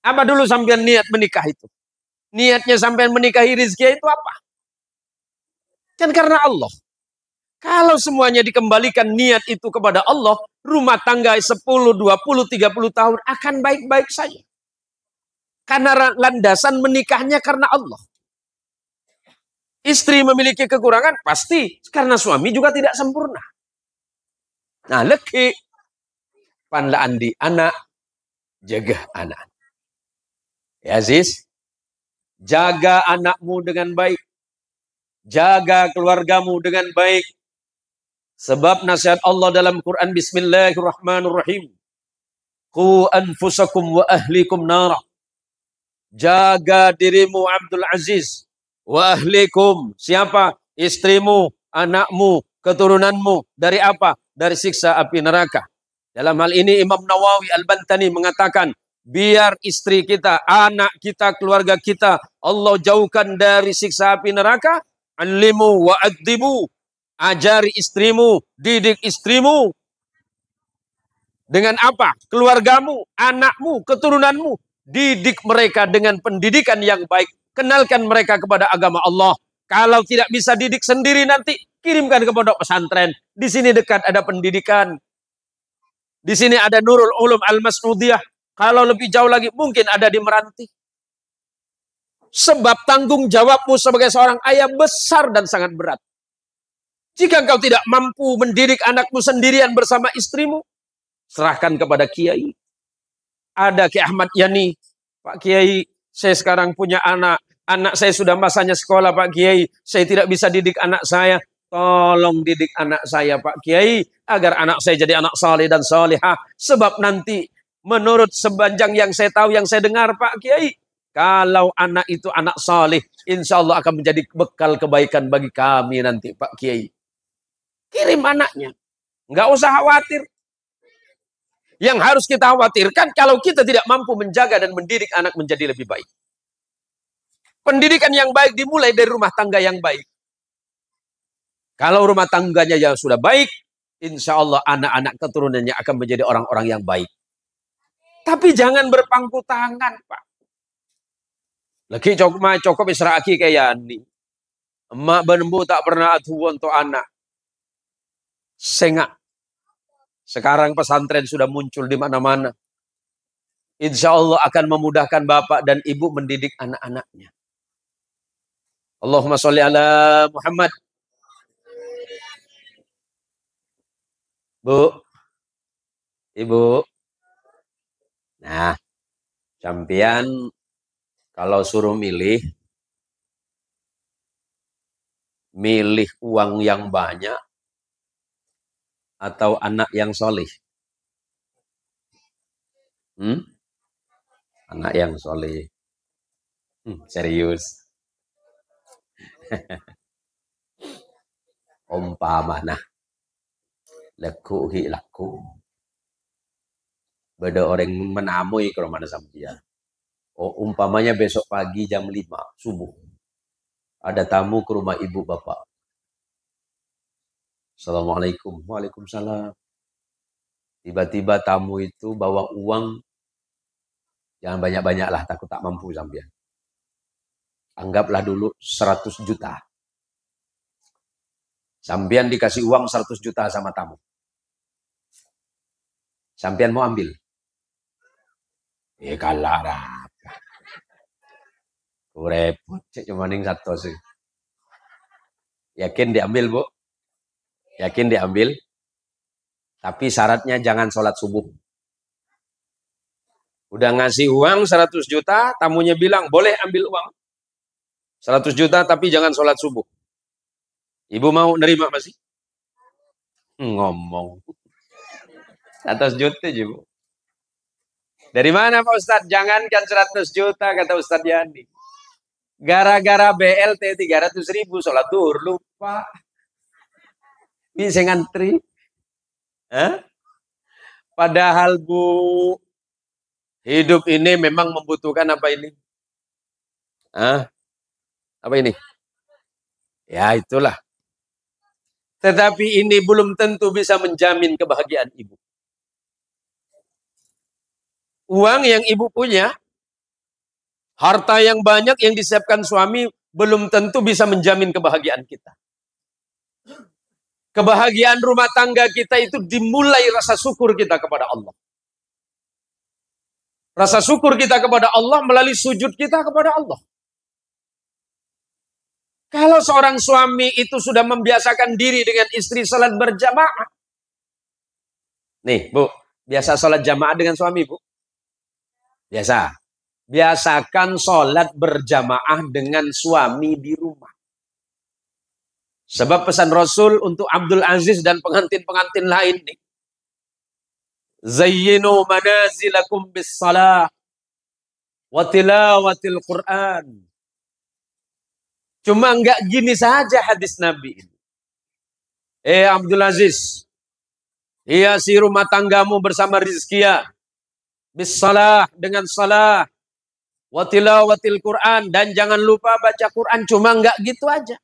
Apa dulu sampean niat menikah itu? Niatnya sampean menikahi rizki itu apa? Kan karena Allah. Kalau semuanya dikembalikan niat itu kepada Allah, rumah tangga 10, 20, 30 tahun akan baik-baik saja. Karena landasan menikahnya karena Allah. Istri memiliki kekurangan, pasti karena suami juga tidak sempurna. Nah, leki pandaan di anak, jaga anak. Ya, Aziz, jaga anakmu dengan baik. Jaga keluargamu dengan baik. Sebab nasihat Allah dalam Quran, Bismillahirrahmanirrahim. Qu anfusakum wa ahlikum nara. Jaga dirimu Abdul Aziz. Wa ahlikum. Siapa? Istrimu, anakmu, keturunanmu. Dari apa? Dari siksa api neraka. Dalam hal ini Imam Nawawi Al-Bantani mengatakan, biar istri kita, anak kita, keluarga kita, Allah jauhkan dari siksa api neraka. Alimu wa addibu. Ajari istrimu, didik istrimu. Dengan apa? Keluargamu, anakmu, keturunanmu. Didik mereka dengan pendidikan yang baik. Kenalkan mereka kepada agama Allah. Kalau tidak bisa didik sendiri nanti, kirimkan ke pondok pesantren. Di sini dekat ada pendidikan. Di sini ada Nurul Ulum Al-Mas'udiyah. Kalau lebih jauh lagi, mungkin ada di Meranti. Sebab tanggung jawabmu sebagai seorang ayah besar dan sangat berat. Jika engkau tidak mampu mendidik anakmu sendirian bersama istrimu, serahkan kepada kiai. Ada Kiai Ahmad Yani. Pak Kiai, saya sekarang punya anak. Anak saya sudah masanya sekolah, Pak Kiai. Saya tidak bisa didik anak saya. Tolong didik anak saya, Pak Kiai. Agar anak saya jadi anak saleh dan salihah. Sebab nanti menurut sepanjang yang saya tahu, yang saya dengar, Pak Kiai. Kalau anak itu anak saleh, insya Allah akan menjadi bekal kebaikan bagi kami nanti, Pak Kiai. Kirim anaknya. Nggak usah khawatir. Yang harus kita khawatirkan kalau kita tidak mampu menjaga dan mendidik anak menjadi lebih baik. Pendidikan yang baik dimulai dari rumah tangga yang baik. Kalau rumah tangganya yang sudah baik, insya Allah anak-anak keturunannya akan menjadi orang-orang yang baik. Tapi jangan berpangku tangan, Pak. Lagi cukup israaki kayak ini. Emak benembu tak pernah atuh untuk anak. Sengak. Sekarang pesantren sudah muncul di mana-mana. Insya Allah akan memudahkan bapak dan ibu mendidik anak-anaknya. Allahumma sholli ala Muhammad. Bu, ibu. Nah, sampean kalau suruh milih uang yang banyak atau anak yang soleh? Anak yang soleh. Serius. Umpamana laku hi laku. Beda orang menamui ke rumah sampean. Oh, umpamanya besok pagi jam 5 subuh. Ada tamu ke rumah ibu bapak. Assalamualaikum. Waalaikumsalam. Tiba-tiba tamu itu bawa uang. Jangan banyak-banyak lah, takut tak mampu sampean. Anggaplah dulu 100 juta. Sampean dikasih uang 100 juta sama tamu. Sampean mau ambil? Kalah lah. Repot, cuma ning satu sih. Yakin diambil, Bu? Yakin diambil? Tapi syaratnya jangan sholat subuh. Udah ngasih uang 100 juta, tamunya bilang, boleh ambil uang 100 juta, tapi jangan sholat subuh. Ibu mau nerima masih? Ngomong. 100 juta, Ibu. Dari mana Pak Ustadz? Jangankan 100 juta, kata Ustadz Yani. Gara-gara BLT 300.000, sholat duhur, lupa. Bisa ngantri. Hah? Padahal Bu, hidup ini memang membutuhkan apa ini? Apa ini? Ya itulah. Tetapi ini belum tentu bisa menjamin kebahagiaan ibu. Uang yang ibu punya, harta yang banyak yang disiapkan suami, belum tentu bisa menjamin kebahagiaan kita. Kebahagiaan rumah tangga kita itu dimulai rasa syukur kita kepada Allah. Rasa syukur kita kepada Allah melalui sujud kita kepada Allah. Kalau seorang suami itu sudah membiasakan diri dengan istri salat berjamaah. Nih, Bu, biasa salat jamaah dengan suami, Bu? Biasa. Biasakan salat berjamaah dengan suami di rumah. Sebab pesan Rasul untuk Abdul Aziz dan pengantin-pengantin lain nih. Zayyinu manazilakum bis salah wa tilawatil Qur'an. Cuma enggak gini saja hadis Nabi ini. Abdul Aziz, hiasi rumah tanggamu bersama rizkiya, bisalah dengan salah, wa tilawatil Quran, dan jangan lupa baca Quran. Cuma enggak gitu aja.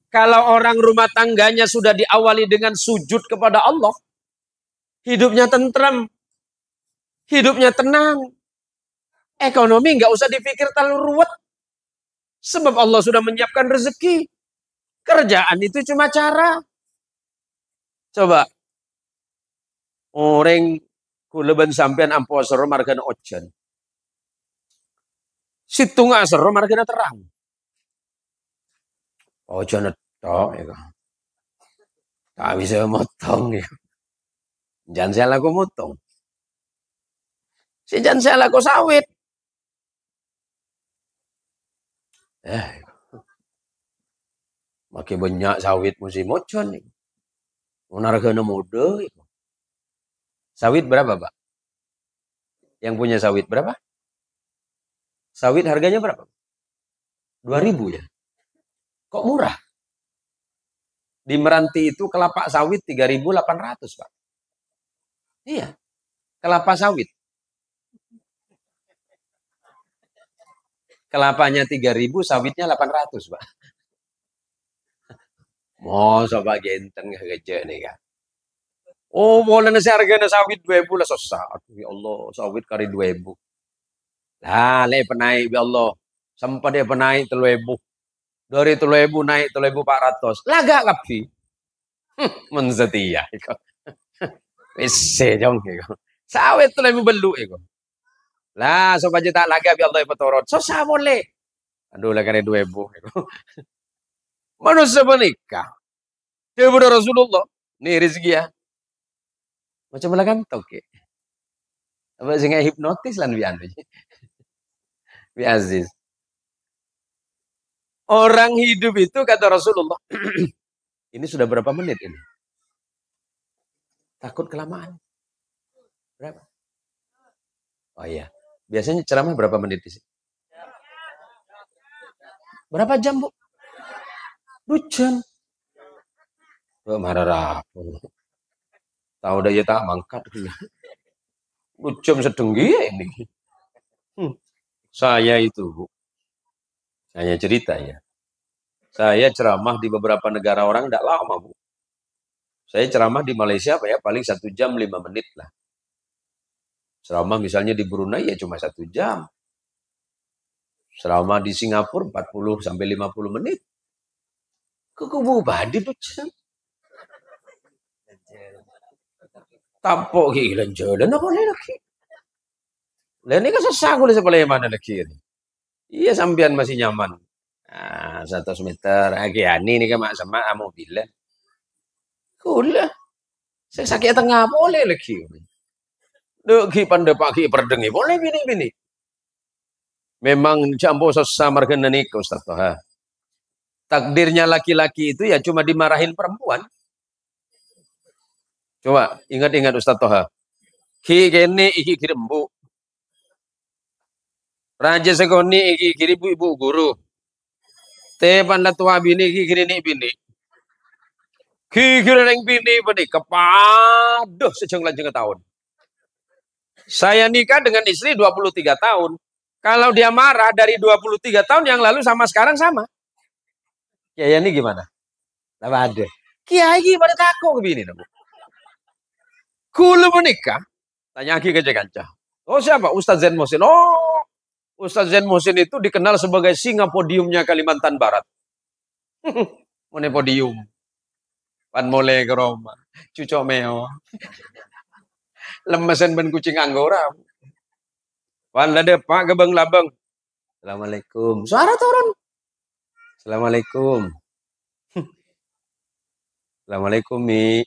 Kalau orang rumah tangganya sudah diawali dengan sujud kepada Allah, hidupnya tentram, hidupnya tenang, ekonomi enggak usah dipikir terlalu ruwet. Sebab Allah sudah menyiapkan rezeki. Kerjaan itu cuma cara. Coba. Orang kuleban sampean ampo asro margana ojan. Situng asro margana terang. Ojan itu ya kan. Tak bisa motong ya. Jangan saya laku motong. Si jangan saya laku sawit. Makin banyak sawit musim ojon nih. Harganya muda. Sawit berapa, Pak? Yang punya sawit berapa? Sawit harganya berapa? 2.000 ya. Kok murah? Di Meranti itu kelapa sawit 3.800, Pak. Iya. Kelapa sawit. Kelapanya 3.000, sawitnya 800, Pak. Mau coba genteng kerja nih kan. Oh, boleh nasi harganya sawit 2.000 lah susah. Ya Allah, sawit kari 2.000. Lah, le penaik ya Allah. Sempat dia penaik 3.000. Dari 3.000 naik 3.400. Lah gak kapi. Mensetia iku. Wis jong iku. Sawit 3.000 belu iku. Lah, supaya tak lagi ya Allah petorot. Susah boleh. Aduh, lah kari 2.000 iku. Manusia menikah. Daripada Rasulullah. Nih rezeki ya. Macam mana kan toke. Apa sih nggak hipnotis lan bian. Bi Aziz. Orang hidup itu kata Rasulullah. Ini sudah berapa menit ini? Takut kelamaan. Berapa? Oh iya. Biasanya ceramah berapa menit di sini? Berapa jam, Bu? 2 jam. Marah rapuh. Tahu dah ya tak mangkat. 2 jam sedenggi ini. Saya itu, Bu. Saya cerita ya. Saya ceramah di beberapa negara orang tidak lama, Bu. Saya ceramah di Malaysia apa ya, paling 1 jam 5 menit lah. Ceramah misalnya di Brunei ya cuma 1 jam. Ceramah di Singapura 40 sampai 50 menit. Kubu badi pucang. Tampok gilan jalan apa lagi? Lah ini kan sesak udah sekolah mana lagi ini? Iya sampean masih nyaman. 100 meter. Ani ini kan mak sama mobil. Kulah. Saya sakit tengah boleh lagi. Dek ki pandai pagi perdengi boleh bini. Memang jambo sesama margana nih Ustaz Toha. Takdirnya laki-laki itu ya cuma dimarahin perempuan. Coba ingat-ingat Ustaz Toha. Ki kene iki kirembu. Raja sekoni iki kiri ibu guru. Te panda tua bini iki kiri ni bini. Ki kiri neng bini bini kepaduh sejeng lanjeng tahun. Saya nikah dengan istri 23 tahun. Kalau dia marah dari 23 tahun yang lalu sama sekarang sama. Ya ini gimana? Apa ada? Kiai gimana takut ke bini nabu? Kulu menikah, tanya lagi ke kanca. Oh siapa? Ustaz Zain Muhsin. Oh, Ustaz Zain Muhsin itu dikenal sebagai singa podiumnya Kalimantan Barat. Mana podium? Pan mulai ke Roma. Cucok meo. Lemesan ben kucing anggora. Pan lade pak gebeng labeng. Assalamualaikum. Suara turun. Assalamualaikum. Assalamualaikum Mi.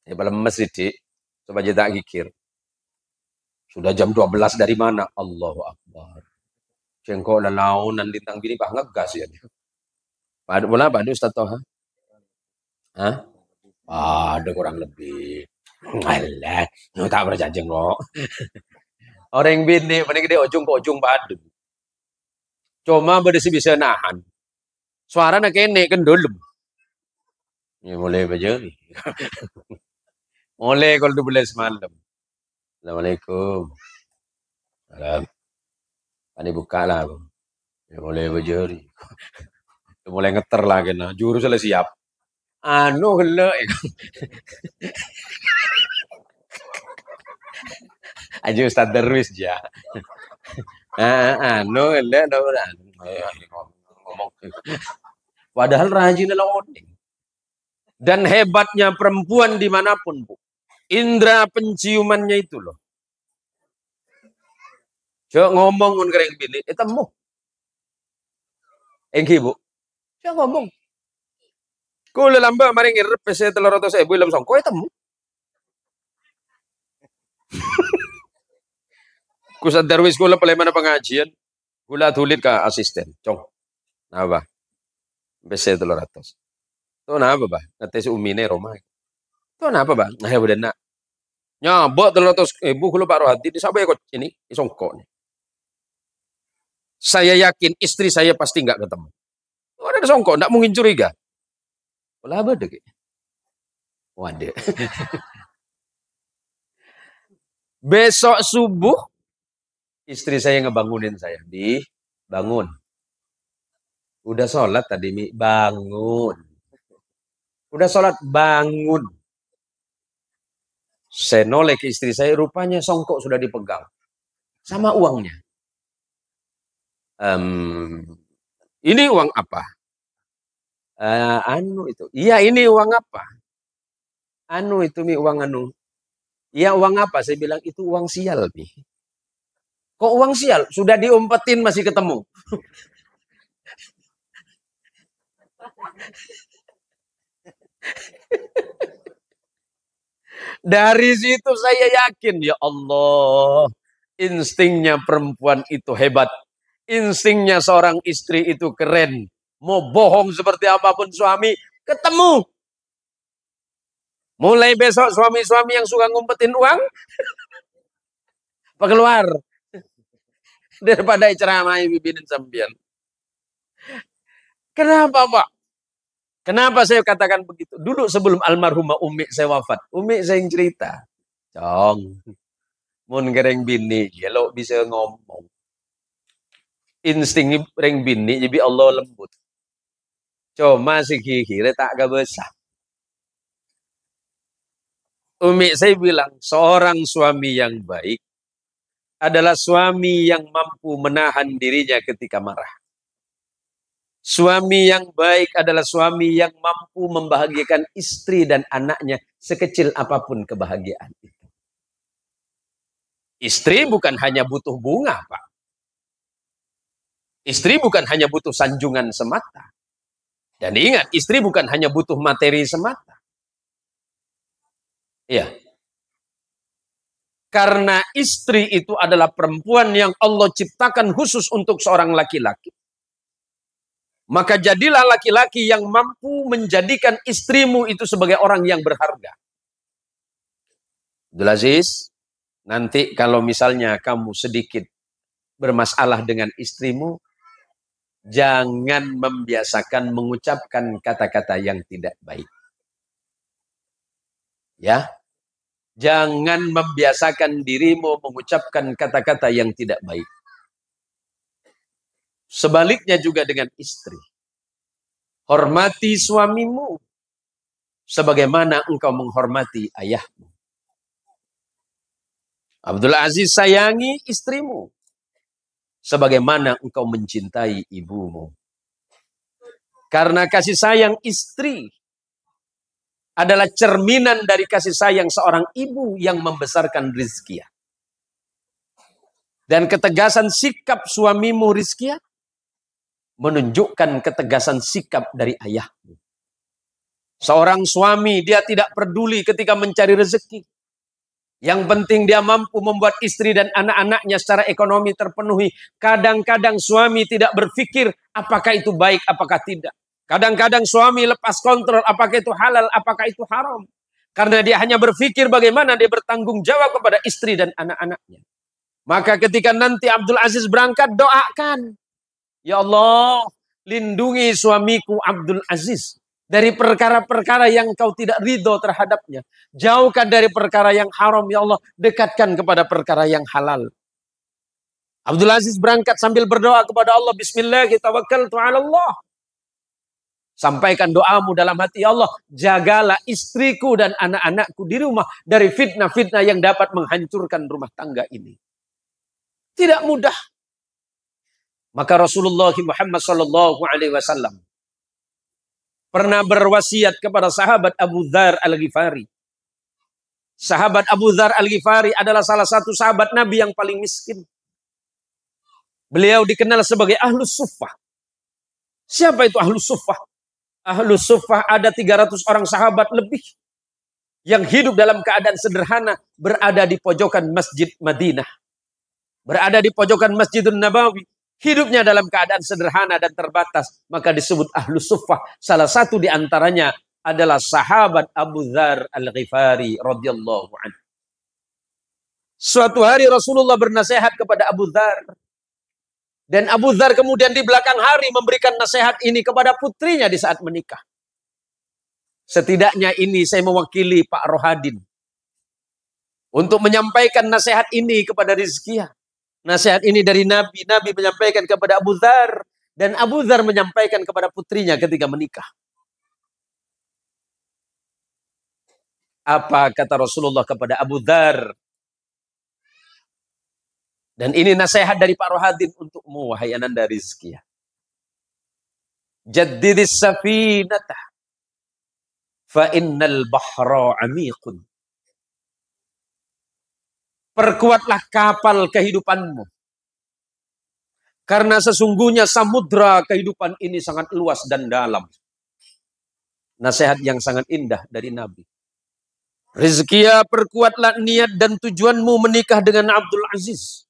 Ya lemes Dik. Coba jeda kikir. Sudah jam 12 dari mana? Allahu Akbar. Cengkok dan launan lintang bini bah ngegas ya. Padu bola padu Ustaz Toha. Hah? Ada kurang lebih. Alah, tak berjajeng kok. Orang bini paling gede ujung ke ujung padu. Cuma berdesi bisa nahan. Suara nak kene kendulem. Ya mulai baju nih. Mulai kalau 12 malam. Assalamualaikum. Salam. Tadi buka lah. Ya mulai bejari. Mulai ngeter lagi nah. Jurus sudah siap. Anu hele. Aja Ustaz Darwis ya. Anu hele ngomong. Padahal rajin lawan. Dan hebatnya perempuan dimanapun, Bu. Indra penciumannya itu loh. Coba ngomong mun kereng bini, temu. Engki Bu. Coba ngomong. Kula lamba mari ngirep pese 300.000 ilem songko temu. Kusat Darwis kula pale mana pengajian. Kula tulit ke asisten. Cong. Napa? Pese 300. Tuh napa, Bah? Ngetes umine Roma. Tuh napa, Bah? Nah, ya bener nak. Nyabot 300.000 kula Pak Rohadi disabai kok ini songko nih. Saya yakin istri saya pasti nggak ketemu. Oh, ada songkok, nggak mungkin curiga. Olah apa deh? Waduh. Besok subuh, istri saya ngebangunin saya. Bangun. Udah sholat tadi, Mi. Bangun. Udah sholat, bangun. Saya noleh ke istri saya, rupanya songkok sudah dipegang. Sama uangnya. Ini uang apa? Anu itu. Iya ini uang apa? Anu itu Mi uang anu. Iya uang apa? Saya bilang itu uang sial Mi. Kok uang sial? Sudah diumpetin masih ketemu. Dari situ saya yakin ya Allah. Instingnya perempuan itu hebat. Instingnya seorang istri itu keren. Mau bohong seperti apapun suami, ketemu. Mulai besok suami-suami yang suka ngumpetin uang, keluar. Daripada ceramah bibinin sampean. Kenapa Pak? Kenapa saya katakan begitu? Dulu sebelum almarhumah Umi saya wafat, Umi saya yang cerita. Cong, mun gereng bini, kalau bisa ngomong. Insting reng bini, jadi Allah lembut. Cuma si kira tak besar. Umi saya bilang, seorang suami yang baik adalah suami yang mampu menahan dirinya ketika marah. Suami yang baik adalah suami yang mampu membahagiakan istri dan anaknya sekecil apapun kebahagiaan itu. Istri bukan hanya butuh bunga, Pak. Istri bukan hanya butuh sanjungan semata. Dan ingat, istri bukan hanya butuh materi semata. Iya. Karena istri itu adalah perempuan yang Allah ciptakan khusus untuk seorang laki-laki. Maka jadilah laki-laki yang mampu menjadikan istrimu itu sebagai orang yang berharga. Abdul Aziz, nanti kalau misalnya kamu sedikit bermasalah dengan istrimu, jangan membiasakan mengucapkan kata-kata yang tidak baik. Ya, jangan membiasakan dirimu mengucapkan kata-kata yang tidak baik. Sebaliknya juga dengan istri. Hormati suamimu sebagaimana engkau menghormati ayahmu. Abdul Aziz, sayangi istrimu sebagaimana engkau mencintai ibumu. Karena kasih sayang istri adalah cerminan dari kasih sayang seorang ibu yang membesarkan Rizkia. Dan ketegasan sikap suamimu Rizkia menunjukkan ketegasan sikap dari ayahmu. Seorang suami dia tidak peduli ketika mencari rezeki. Yang penting dia mampu membuat istri dan anak-anaknya secara ekonomi terpenuhi. Kadang-kadang suami tidak berpikir apakah itu baik, apakah tidak. Kadang-kadang suami lepas kontrol apakah itu halal, apakah itu haram. Karena dia hanya berpikir bagaimana dia bertanggung jawab kepada istri dan anak-anaknya. Maka ketika nanti Abdul Aziz berangkat, doakan. Ya Allah, lindungi suamiku Abdul Aziz dari perkara-perkara yang kau tidak ridho terhadapnya. Jauhkan dari perkara yang haram, ya Allah. Dekatkan kepada perkara yang halal. Abdul Aziz berangkat sambil berdoa kepada Allah. Bismillahirrahmanirrahim. Sampaikan doamu dalam hati, ya Allah. Jagalah istriku dan anak-anakku di rumah dari fitnah-fitnah yang dapat menghancurkan rumah tangga ini. Tidak mudah. Maka Rasulullah Muhammad SAW pernah berwasiat kepada sahabat Abu Dzar Al-Ghifari. Sahabat Abu Dzar Al-Ghifari adalah salah satu sahabat Nabi yang paling miskin. Beliau dikenal sebagai Ahlus Suffah. Siapa itu Ahlus Suffah? Ahlus Suffah ada 300 orang sahabat lebih yang hidup dalam keadaan sederhana, berada di pojokan Masjid Madinah. Berada di pojokan Masjidun Nabawi. Hidupnya dalam keadaan sederhana dan terbatas. Maka disebut Ahlus Suffah. Salah satu di antaranya adalah sahabat Abu Dzar Al-Ghifari radhiyallahu anhu. Suatu hari Rasulullah bernasihat kepada Abu Dzar. Dan Abu Dzar kemudian di belakang hari memberikan nasihat ini kepada putrinya di saat menikah. Setidaknya ini saya mewakili Pak Rohadin untuk menyampaikan nasihat ini kepada Rizkia. Nasihat ini dari Nabi. Nabi menyampaikan kepada Abu Dzar. Dan Abu Dzar menyampaikan kepada putrinya ketika menikah. Apa kata Rasulullah kepada Abu Dzar? Dan ini nasihat dari Pak Rohadin untukmu, wahai ananda Rizkia. Jaddidis safinata fa innal bahra amiqun. Perkuatlah kapal kehidupanmu. Karena sesungguhnya samudra kehidupan ini sangat luas dan dalam. Nasihat yang sangat indah dari Nabi. Rizkia, perkuatlah niat dan tujuanmu menikah dengan Abdul Aziz.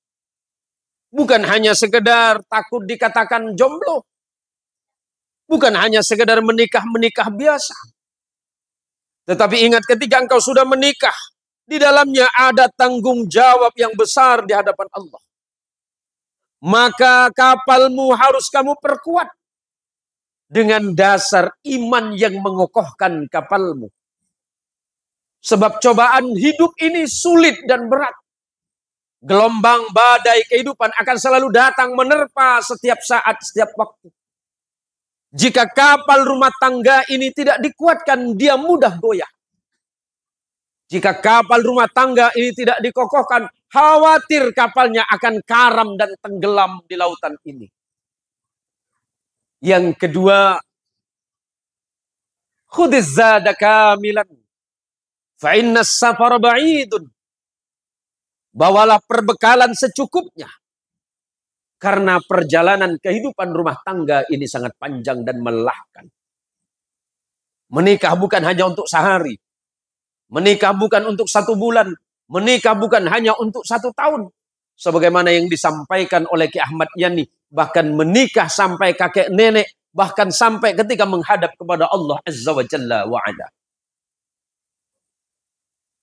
Bukan hanya sekedar takut dikatakan jomblo. Bukan hanya sekedar menikah-menikah biasa. Tetapi ingat ketika engkau sudah menikah, di dalamnya ada tanggung jawab yang besar di hadapan Allah. Maka kapalmu harus kamu perkuat dengan dasar iman yang mengokohkan kapalmu. Sebab cobaan hidup ini sulit dan berat. Gelombang badai kehidupan akan selalu datang menerpa setiap saat, setiap waktu. Jika kapal rumah tangga ini tidak dikuatkan, dia mudah goyah. Jika kapal rumah tangga ini tidak dikokohkan, khawatir kapalnya akan karam dan tenggelam di lautan ini. Yang kedua, khudhiz zada kamilan fa inna safara ba'idun. Bawalah perbekalan secukupnya. Karena perjalanan kehidupan rumah tangga ini sangat panjang dan melelahkan. Menikah bukan hanya untuk sehari. Menikah bukan untuk 1 bulan. Menikah bukan hanya untuk 1 tahun. Sebagaimana yang disampaikan oleh Ki Ahmad Yani. Bahkan menikah sampai kakek nenek. Bahkan sampai ketika menghadap kepada Allah Azza wa Jalla wa'ala.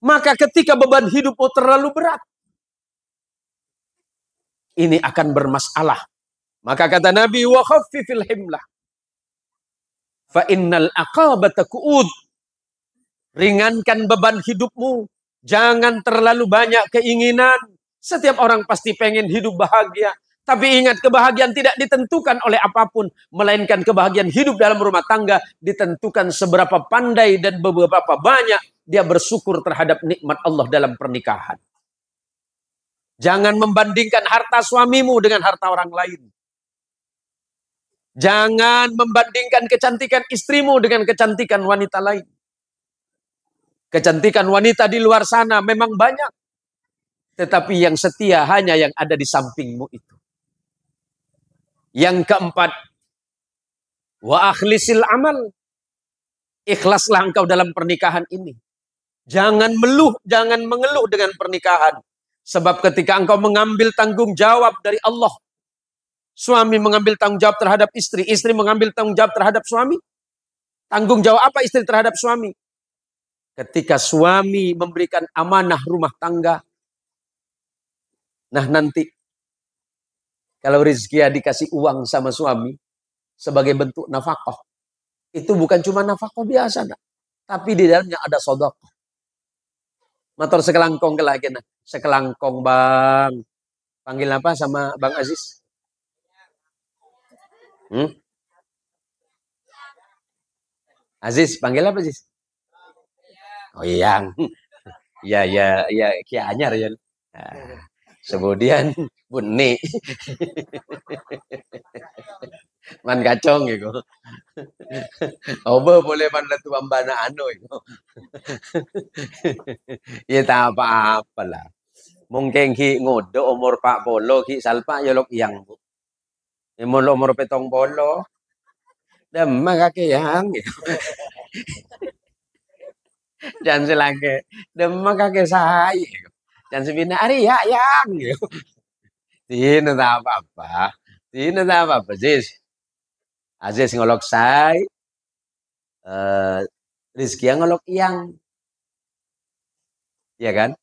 Maka ketika beban hidupmu terlalu berat, ini akan bermasalah. Maka kata Nabi, wa khaffifil himlah. Fa innal aqabata qu'ud. Ringankan beban hidupmu. Jangan terlalu banyak keinginan. Setiap orang pasti pengen hidup bahagia. Tapi ingat, kebahagiaan tidak ditentukan oleh apapun. Melainkan kebahagiaan hidup dalam rumah tangga ditentukan seberapa pandai dan beberapa banyak dia bersyukur terhadap nikmat Allah dalam pernikahan. Jangan membandingkan harta suamimu dengan harta orang lain. Jangan membandingkan kecantikan istrimu dengan kecantikan wanita lain. Kecantikan wanita di luar sana memang banyak. Tetapi yang setia hanya yang ada di sampingmu itu. Yang keempat, wa akhlisil amal. Ikhlaslah engkau dalam pernikahan ini. Jangan mengeluh dengan pernikahan. Sebab ketika engkau mengambil tanggung jawab dari Allah, suami mengambil tanggung jawab terhadap istri, istri mengambil tanggung jawab terhadap suami. Tanggung jawab apa istri terhadap suami? Ketika suami memberikan amanah rumah tangga, nah nanti kalau Rizkia dikasih uang sama suami sebagai bentuk nafkah, itu bukan cuma nafkah biasa, nah, tapi di dalamnya ada sedekah. Motor sekelangkong lagi, nah. Sekelangkong bang. Panggil apa sama Bang Aziz? Aziz, panggil apa Aziz? Oh iya. Ya, Ki Anyar ya. Nah, kemudian Buni. Man kacong gitu. Obo boleh mana tu ambana anu itu. Ya tak apa-apa lah. Mungkin ki ngodo umur 40 ki salpa yolok yang. Umur 70. Demang kaki yang. Dan selagi demang kaki saya. Dan sebina hari ya yang. Tidak apa-apa. Tidak apa-apa. Aziz ngolok saya. Rizky ngolok yang. Ya kan?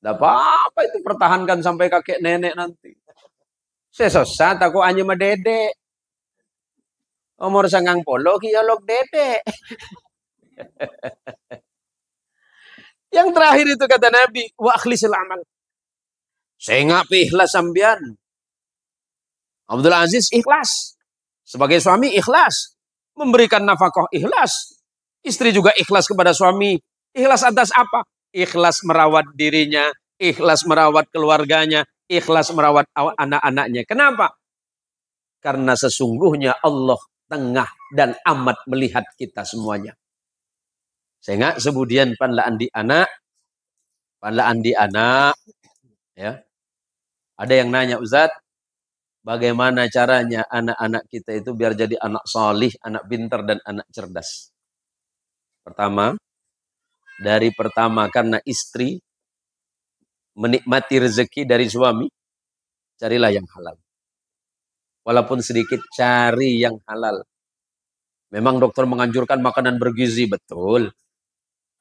Tidak apa-apa itu pertahankan sampai kakek nenek nanti. Sesosat aku hanya sama dedek. Umur 90 ki olok dedek. Yang terakhir itu kata Nabi, wa akhlisil amal. Saya ngapi ikhlas sambian. Abdul Aziz ikhlas. Sebagai suami ikhlas. Memberikan nafkah ikhlas. Istri juga ikhlas kepada suami. Ikhlas atas apa? Ikhlas merawat dirinya. Ikhlas merawat keluarganya. Ikhlas merawat anak-anaknya. Kenapa? Karena sesungguhnya Allah tengah dan amat melihat kita semuanya. Sehingga kemudian panlaan di anak. Ya. Ada yang nanya, Ustaz, bagaimana caranya anak-anak kita itu biar jadi anak salih, anak pintar dan anak cerdas? Pertama karena istri menikmati rezeki dari suami, carilah yang halal. Walaupun sedikit, cari yang halal. Memang dokter menganjurkan makanan bergizi, betul.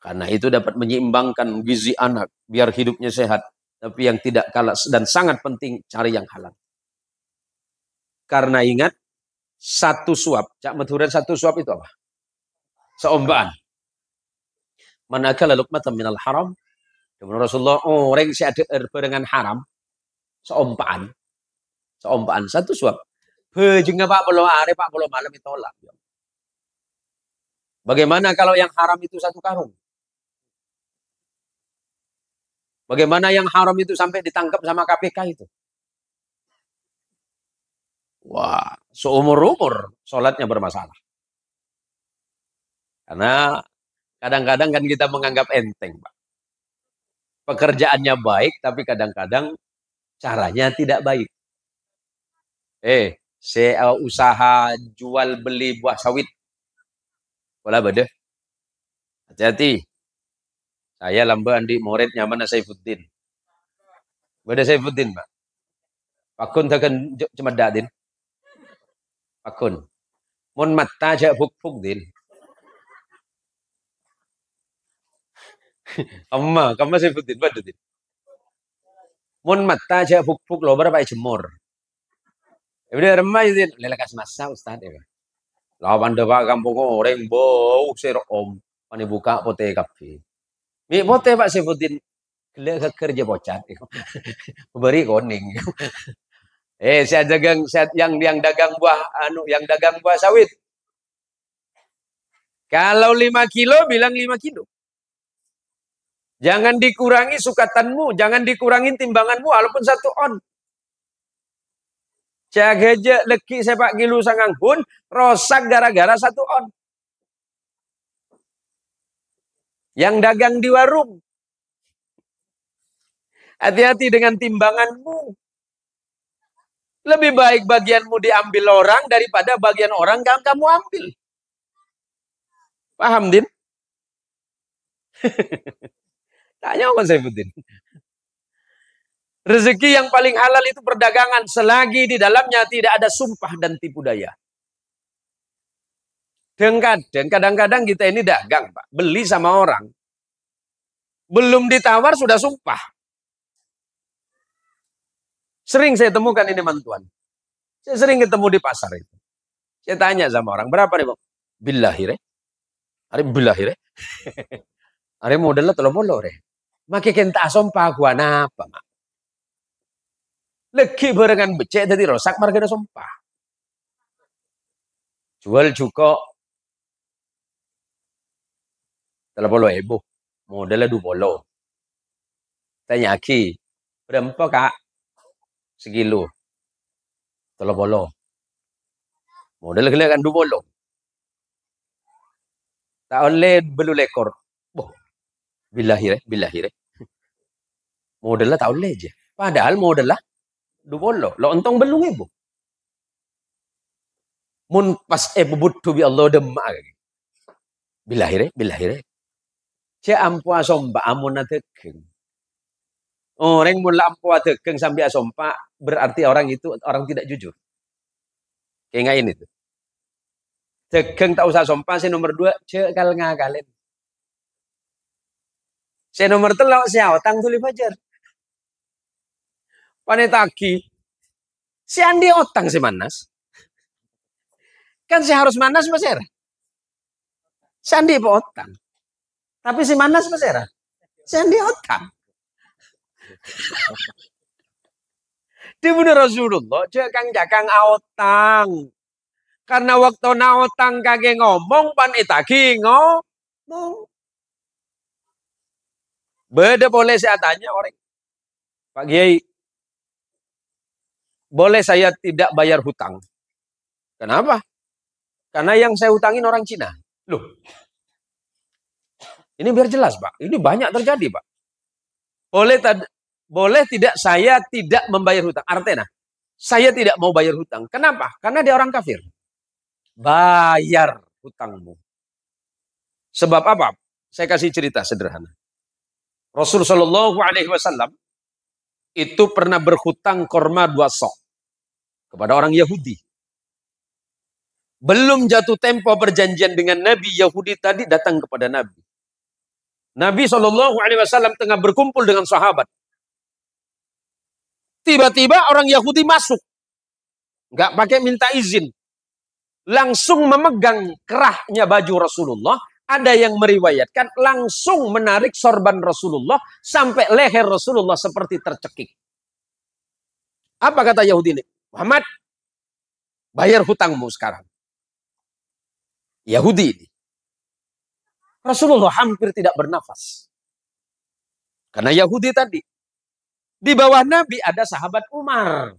Karena itu dapat menyeimbangkan gizi anak, biar hidupnya sehat. Tapi yang tidak kalah dan sangat penting, cari yang halal. Karena ingat, 1 suap, Cak Madhuran 1 suap itu apa? Seombaan. Manakala luqmatan minal haram, Rasulullah, orang yang ada dengan haram, seompaan. 1 suap. Bejengnya Pak Polo Are, Pak Polo Malam ditolak. Bagaimana kalau yang haram itu 1 karung? Bagaimana yang haram itu sampai ditangkap sama KPK itu? Wah, seumur-umur sholatnya bermasalah. Karena kadang-kadang kan kita menganggap enteng, Pak. Pekerjaannya baik, tapi kadang-kadang caranya tidak baik. Saya usaha jual beli buah sawit. Bola bade. Hati-hati. Saya lamba andi muridnya mana Saifuddin. Bade Saifuddin, Pak. Pakun takkan cemedak din. Pakun. Mun mata aja buk-buk din. Kamu Saifuddin, bade din. Mun mata aja buk-buk lo berapa jemur. Udah remai din. Lelekas masa Ustaz ya. Lawan dewa kampung orang bau sir om. Pani buka pote kafe. Mi pote Pak Saifuddin. Gila kerja bocah. Beri koning. Saya dagang yang dagang buah yang dagang buah sawit. Kalau 5 kilo bilang 5 kilo. Jangan dikurangi sukatanmu, jangan dikurangi timbanganmu walaupun 1 on. Jaga leki sepak kilu sangang pun rosak gara-gara 1 on. Yang dagang di warung. Hati-hati dengan timbanganmu. Lebih baik bagianmu diambil orang daripada bagian orang yang kamu ambil. Paham, Din? Tanya Mas Saifuddin. Rezeki yang paling halal itu perdagangan selagi di dalamnya tidak ada sumpah dan tipu daya. Dan kadang-kadang kita ini dagang, Pak. Beli sama orang. Belum ditawar sudah sumpah. Sering saya temukan ini mantuan. Saya sering ketemu di pasar itu. Saya tanya sama orang, berapa nih, Bang? Billahi, re. Hari billahi, re. Hari modalnya tolong bolo, re. Maki kenta sumpah gua napa, Mak? Lagi barengan becek tadi rosak marga sumpah. Jual juga telah bolo ibu. Modalnya 2 bolo. Tanya aki, berapa Kak? Sekilo. Telah bolo. Modal gila kan 2 bolo. Tak oleh belu lekor. Boh. Billahi re. Modalnya tak oleh aja. Padahal modalnya 2 bolo. Lo untung belum ibu. Mun pas bubut tu bi Allah demak. Billahi re. Cia ampua sompa amun atekeng. Orang mula ampua atekeng sampai asompa berarti orang itu orang tidak jujur. Kayak ini tuh. Tekeng tak usah sompa, si nomor 2 cekal ngakalin. Si nomor 3 si awtang tuli fajar. Panetaki. Si Andi otang si Manas. Kan si harus Manas Mas Era. Si Andi otang. Tapi si Manas Mas Era. Si Andi otang. Di bener Rasulullah cekang jakang otang. Karena waktu naotang kage ngomong pan itaki ngomong. Beda boleh saya tanya orang. Pak Kiai, boleh saya tidak bayar hutang? Kenapa? Karena yang saya hutangin orang Cina. Loh. Ini biar jelas, Pak. Ini banyak terjadi, Pak. Boleh tidak saya tidak membayar hutang. Artinya, saya tidak mau bayar hutang. Kenapa? Karena dia orang kafir. Bayar hutangmu. Sebab apa? Saya kasih cerita sederhana. Rasul Shallallahu Alaihi Wasallam itu pernah berhutang korma 2 sok kepada orang Yahudi. Belum jatuh tempo perjanjian dengan Nabi, Yahudi tadi datang kepada Nabi. Nabi Shallallahu Alaihi Wasallam tengah berkumpul dengan sahabat. Tiba-tiba orang Yahudi masuk, nggak pakai minta izin, langsung memegang kerahnya baju Rasulullah. Ada yang meriwayatkan langsung menarik sorban Rasulullah sampai leher Rasulullah seperti tercekik. Apa kata Yahudi ini? Muhammad, bayar hutangmu sekarang. Yahudi ini. Rasulullah hampir tidak bernafas. Karena Yahudi tadi. Di bawah Nabi ada sahabat Umar.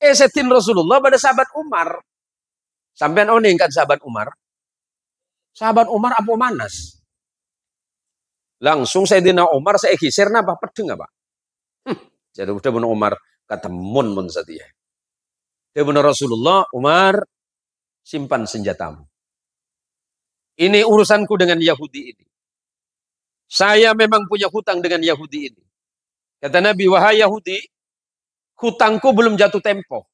Setin Rasulullah pada sahabat Umar. Sampean oning kan sahabat Umar. Sahabat Umar apa manas? Langsung Sayyidina Umar saya kisir napa pedeng apa? Jadi udah benar Umar kata mun satia. Dia benar Rasulullah, Umar simpan senjatamu. Ini urusanku dengan Yahudi ini. Saya memang punya hutang dengan Yahudi ini. Kata Nabi, wahai Yahudi, hutangku belum jatuh tempo.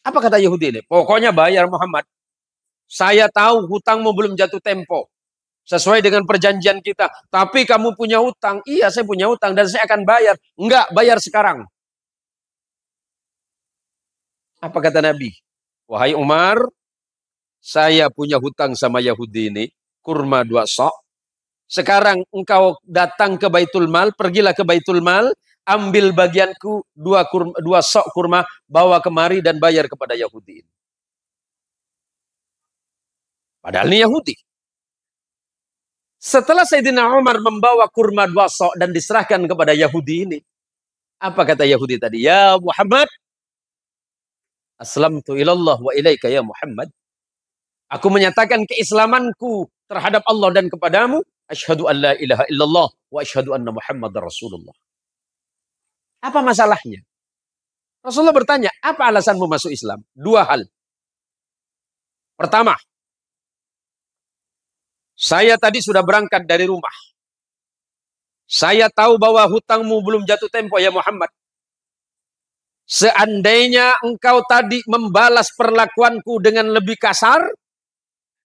Apa kata Yahudi ini? Pokoknya bayar Muhammad. Saya tahu hutangmu belum jatuh tempo. Sesuai dengan perjanjian kita. Tapi kamu punya hutang. Iya, saya punya hutang dan saya akan bayar. Enggak, bayar sekarang. Apa kata Nabi? Wahai Umar, saya punya hutang sama Yahudi ini. Kurma 2 sok. Sekarang engkau datang ke Baitul Mal. Pergilah ke Baitul Mal. Ambil bagianku 2 sok kurma. Bawa kemari dan bayar kepada Yahudi ini. Padahal ini Yahudi. Setelah Sayyidina Umar membawa kurma 2 sok dan diserahkan kepada Yahudi ini. Apa kata Yahudi tadi? Ya Muhammad. Aslamtu ilallah wa ilaika ya Muhammad. Aku menyatakan keislamanku terhadap Allah dan kepadamu. Asyhadu an la ilaha illallah wa asyhadu anna Muhammadar Rasulullah. Apa masalahnya? Rasulullah bertanya, apa alasanmu masuk Islam? 2 hal. Pertama, saya tadi sudah berangkat dari rumah. Saya tahu bahwa hutangmu belum jatuh tempo ya Muhammad. Seandainya engkau tadi membalas perlakuanku dengan lebih kasar,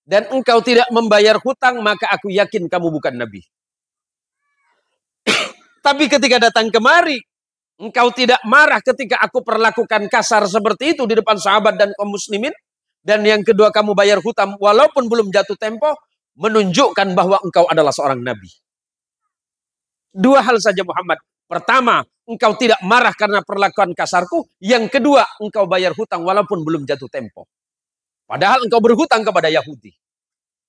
dan engkau tidak membayar hutang, maka aku yakin kamu bukan Nabi. Tapi ketika datang kemari, engkau tidak marah ketika aku perlakukan kasar seperti itu di depan sahabat dan kaum muslimin. Dan yang kedua, kamu bayar hutang walaupun belum jatuh tempo, menunjukkan bahwa engkau adalah seorang Nabi. 2 hal saja Muhammad. Pertama, engkau tidak marah karena perlakuan kasarku. Yang kedua, engkau bayar hutang walaupun belum jatuh tempo. Padahal engkau berhutang kepada Yahudi.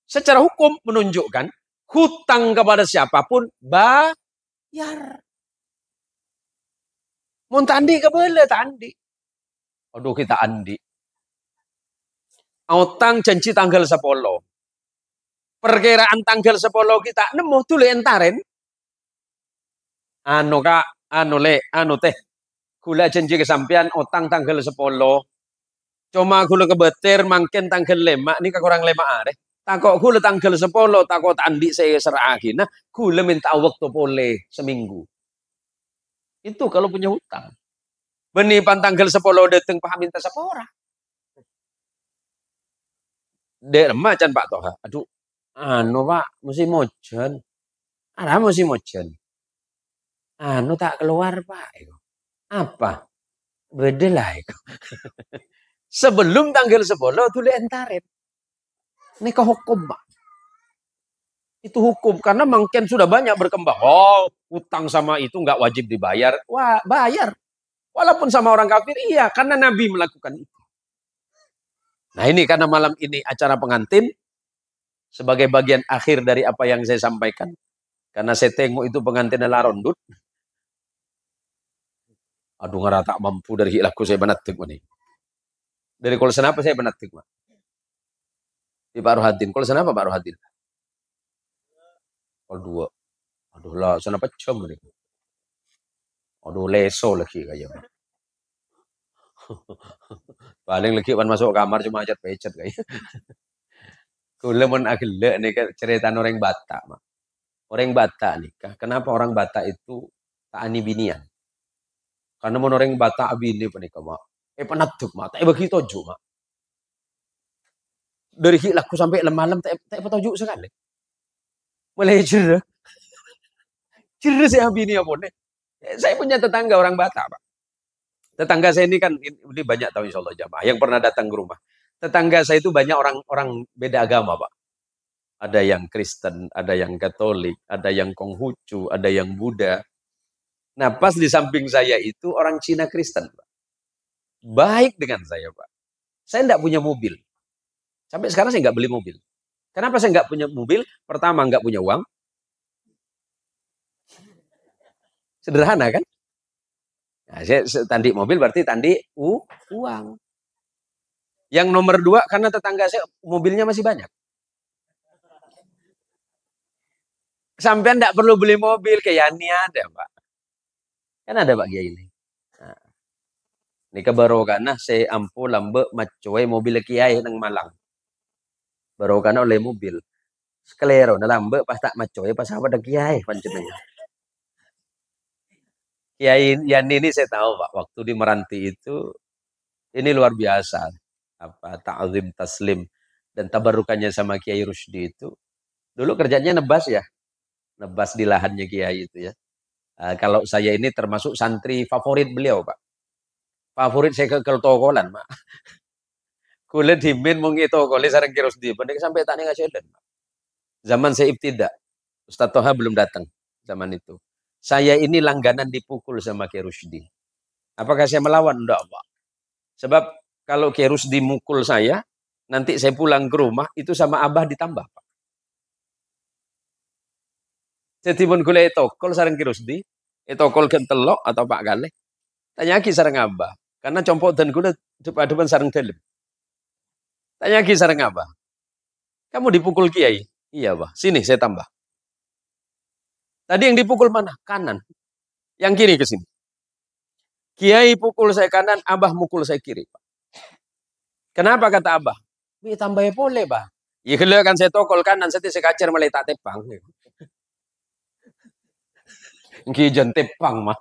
Secara hukum menunjukkan hutang kepada siapapun bayar. Mau tandi ke boleh tandi. Aduh kita andi. Utang janji tanggal 10. Perkiraan tanggal 10 kita nemu dulu entaren. Anu kak, anu teh. Kula janji kesampian utang tanggal 10. Cuma kula kebetir mungkin tanggal 5. Ini kurang 5 deh. Takut kula tanggal 10. Takut tandi saya seragi. Nah kula minta waktu boleh seminggu. Itu kalau punya hutang. Benipan tanggal 10 datang paham minta sepora. Dek macan Pak Toha. Aduh, anu Pak, mesti mojon. Ada mesti mojon. Anu tak keluar Pak. Apa? Beda lah. Sebelum tanggal 10 tulis entarin. Ini ke hukum Pak. Itu hukum karena mungkin sudah banyak berkembang. Oh, hutang sama itu nggak wajib dibayar. Wah, bayar. Walaupun sama orang kafir, iya. Karena Nabi melakukan itu. Nah ini karena malam ini acara pengantin. Sebagai bagian akhir dari apa yang saya sampaikan. Karena saya tengok itu pengantin adalah rondut. Aduh ngara tak mampu dari hilangku saya benatik nih. Dari kolsen apa saya benatik Pak? Di Pak Rohadin. Kolsen apa Pak Rohadin? Kol 2. Aduh lah, sana pecom nih. Aduh leso lagi kayaknya. Paling lagi pan masuk kamar cuma ajar pecet kayaknya. Kula mun agile nih cerita orang Batak, Mak. Orang Batak nikah. Kenapa orang Batak itu tak ani binian? Karena mun orang Batak bini penikah, Mak. Penaduk, Mak. Tak begitu tujuh, Mak. Dari hilakku sampai malam tak petunjuk sekali. Mulai cerah. Cerah saya bini apa nih? Saya punya tetangga orang Batak, Pak. Tetangga saya ini kan ini banyak tahu insya Allah jamaah yang pernah datang ke rumah. Tetangga saya itu banyak orang beda agama, Pak. Ada yang Kristen, ada yang Katolik, ada yang Konghucu, ada yang Buddha. Nah, pas di samping saya itu orang Cina Kristen, Pak. Baik dengan saya, Pak. Saya enggak punya mobil. Sampai sekarang saya enggak beli mobil. Kenapa saya enggak punya mobil? Pertama, enggak punya uang. Sederhana kan? Nah, tandi mobil berarti tandi uang. Yang nomor 2 karena tetangga saya mobilnya masih banyak. Sampai enggak perlu beli mobil kayak Yani ada, Pak. Kan ada Pak Kiai ini. Nah, ini kebarokana saya ampu lambe macoy mobil Kiai nang Malang. Barokana oleh mobil. Sekelero na lambe pas tak macoy pas apa ada Kiai panjenengan. Kiai Yani ini saya tahu Pak waktu di Meranti itu ini luar biasa. Apa ta'zim taslim dan tabarukannya sama Kiai Rusdi itu. Dulu kerjanya nebas ya. Nebas di lahannya Kiai itu ya. Kalau saya ini termasuk santri favorit beliau, Pak. Favorit saya ke tokolan, Pak. Kule dimin mung tokole sareng Ki Rusdi. Pendek sampai tak ngasih Pak. Zaman saya ibtidak. Ustaz Toha belum datang zaman itu. Saya ini langganan dipukul sama Ki Rusdi. Apakah saya melawan? Enggak, Pak. Sebab kalau Ki Rusdi mukul saya, nanti saya pulang ke rumah, itu sama Abah ditambah, Pak. Jadi pun kule tokol sareng Ki Rusdi, tokol kentelok atau Pak Galeh, tanya ki sareng Abah. Karena compok dan kule depan sareng dalam. Tanya ki sareng Abah. Kamu dipukul Kiai? Iya, Bah. Sini saya tambah. Tadi yang dipukul mana? Kanan. Yang kiri ke sini. Kiai pukul saya kanan, Abah mukul saya kiri, Pak. Kenapa kata Abah? Ini tambahnya boleh, Bah. Ya kalau kan saya tokol kanan, saya kacer mulai tak tepang. Ngijan tepang mah.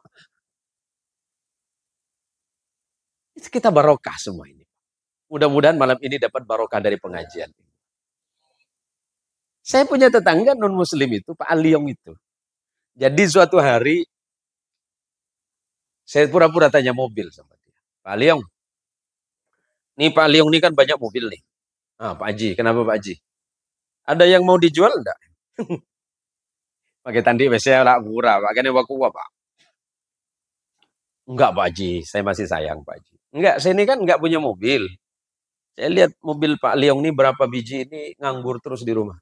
Kita barokah semua ini. Mudah-mudahan malam ini dapat barokah dari pengajian. Saya punya tetangga non-muslim itu, Pak Aliong itu. Jadi suatu hari, saya pura-pura tanya mobil sama dia. Pak Aliong, nih Pak Aliong ini kan banyak mobil nih. Ah, Pak Haji, kenapa Pak Haji? Ada yang mau dijual enggak? Pakai tandi biasanya lah murah, Pak. Kan waku Pak. Enggak Pak Haji, saya masih sayang Pak Haji. Enggak, saya ini kan enggak punya mobil. Saya lihat mobil Pak Aliong ini berapa biji ini nganggur terus di rumah.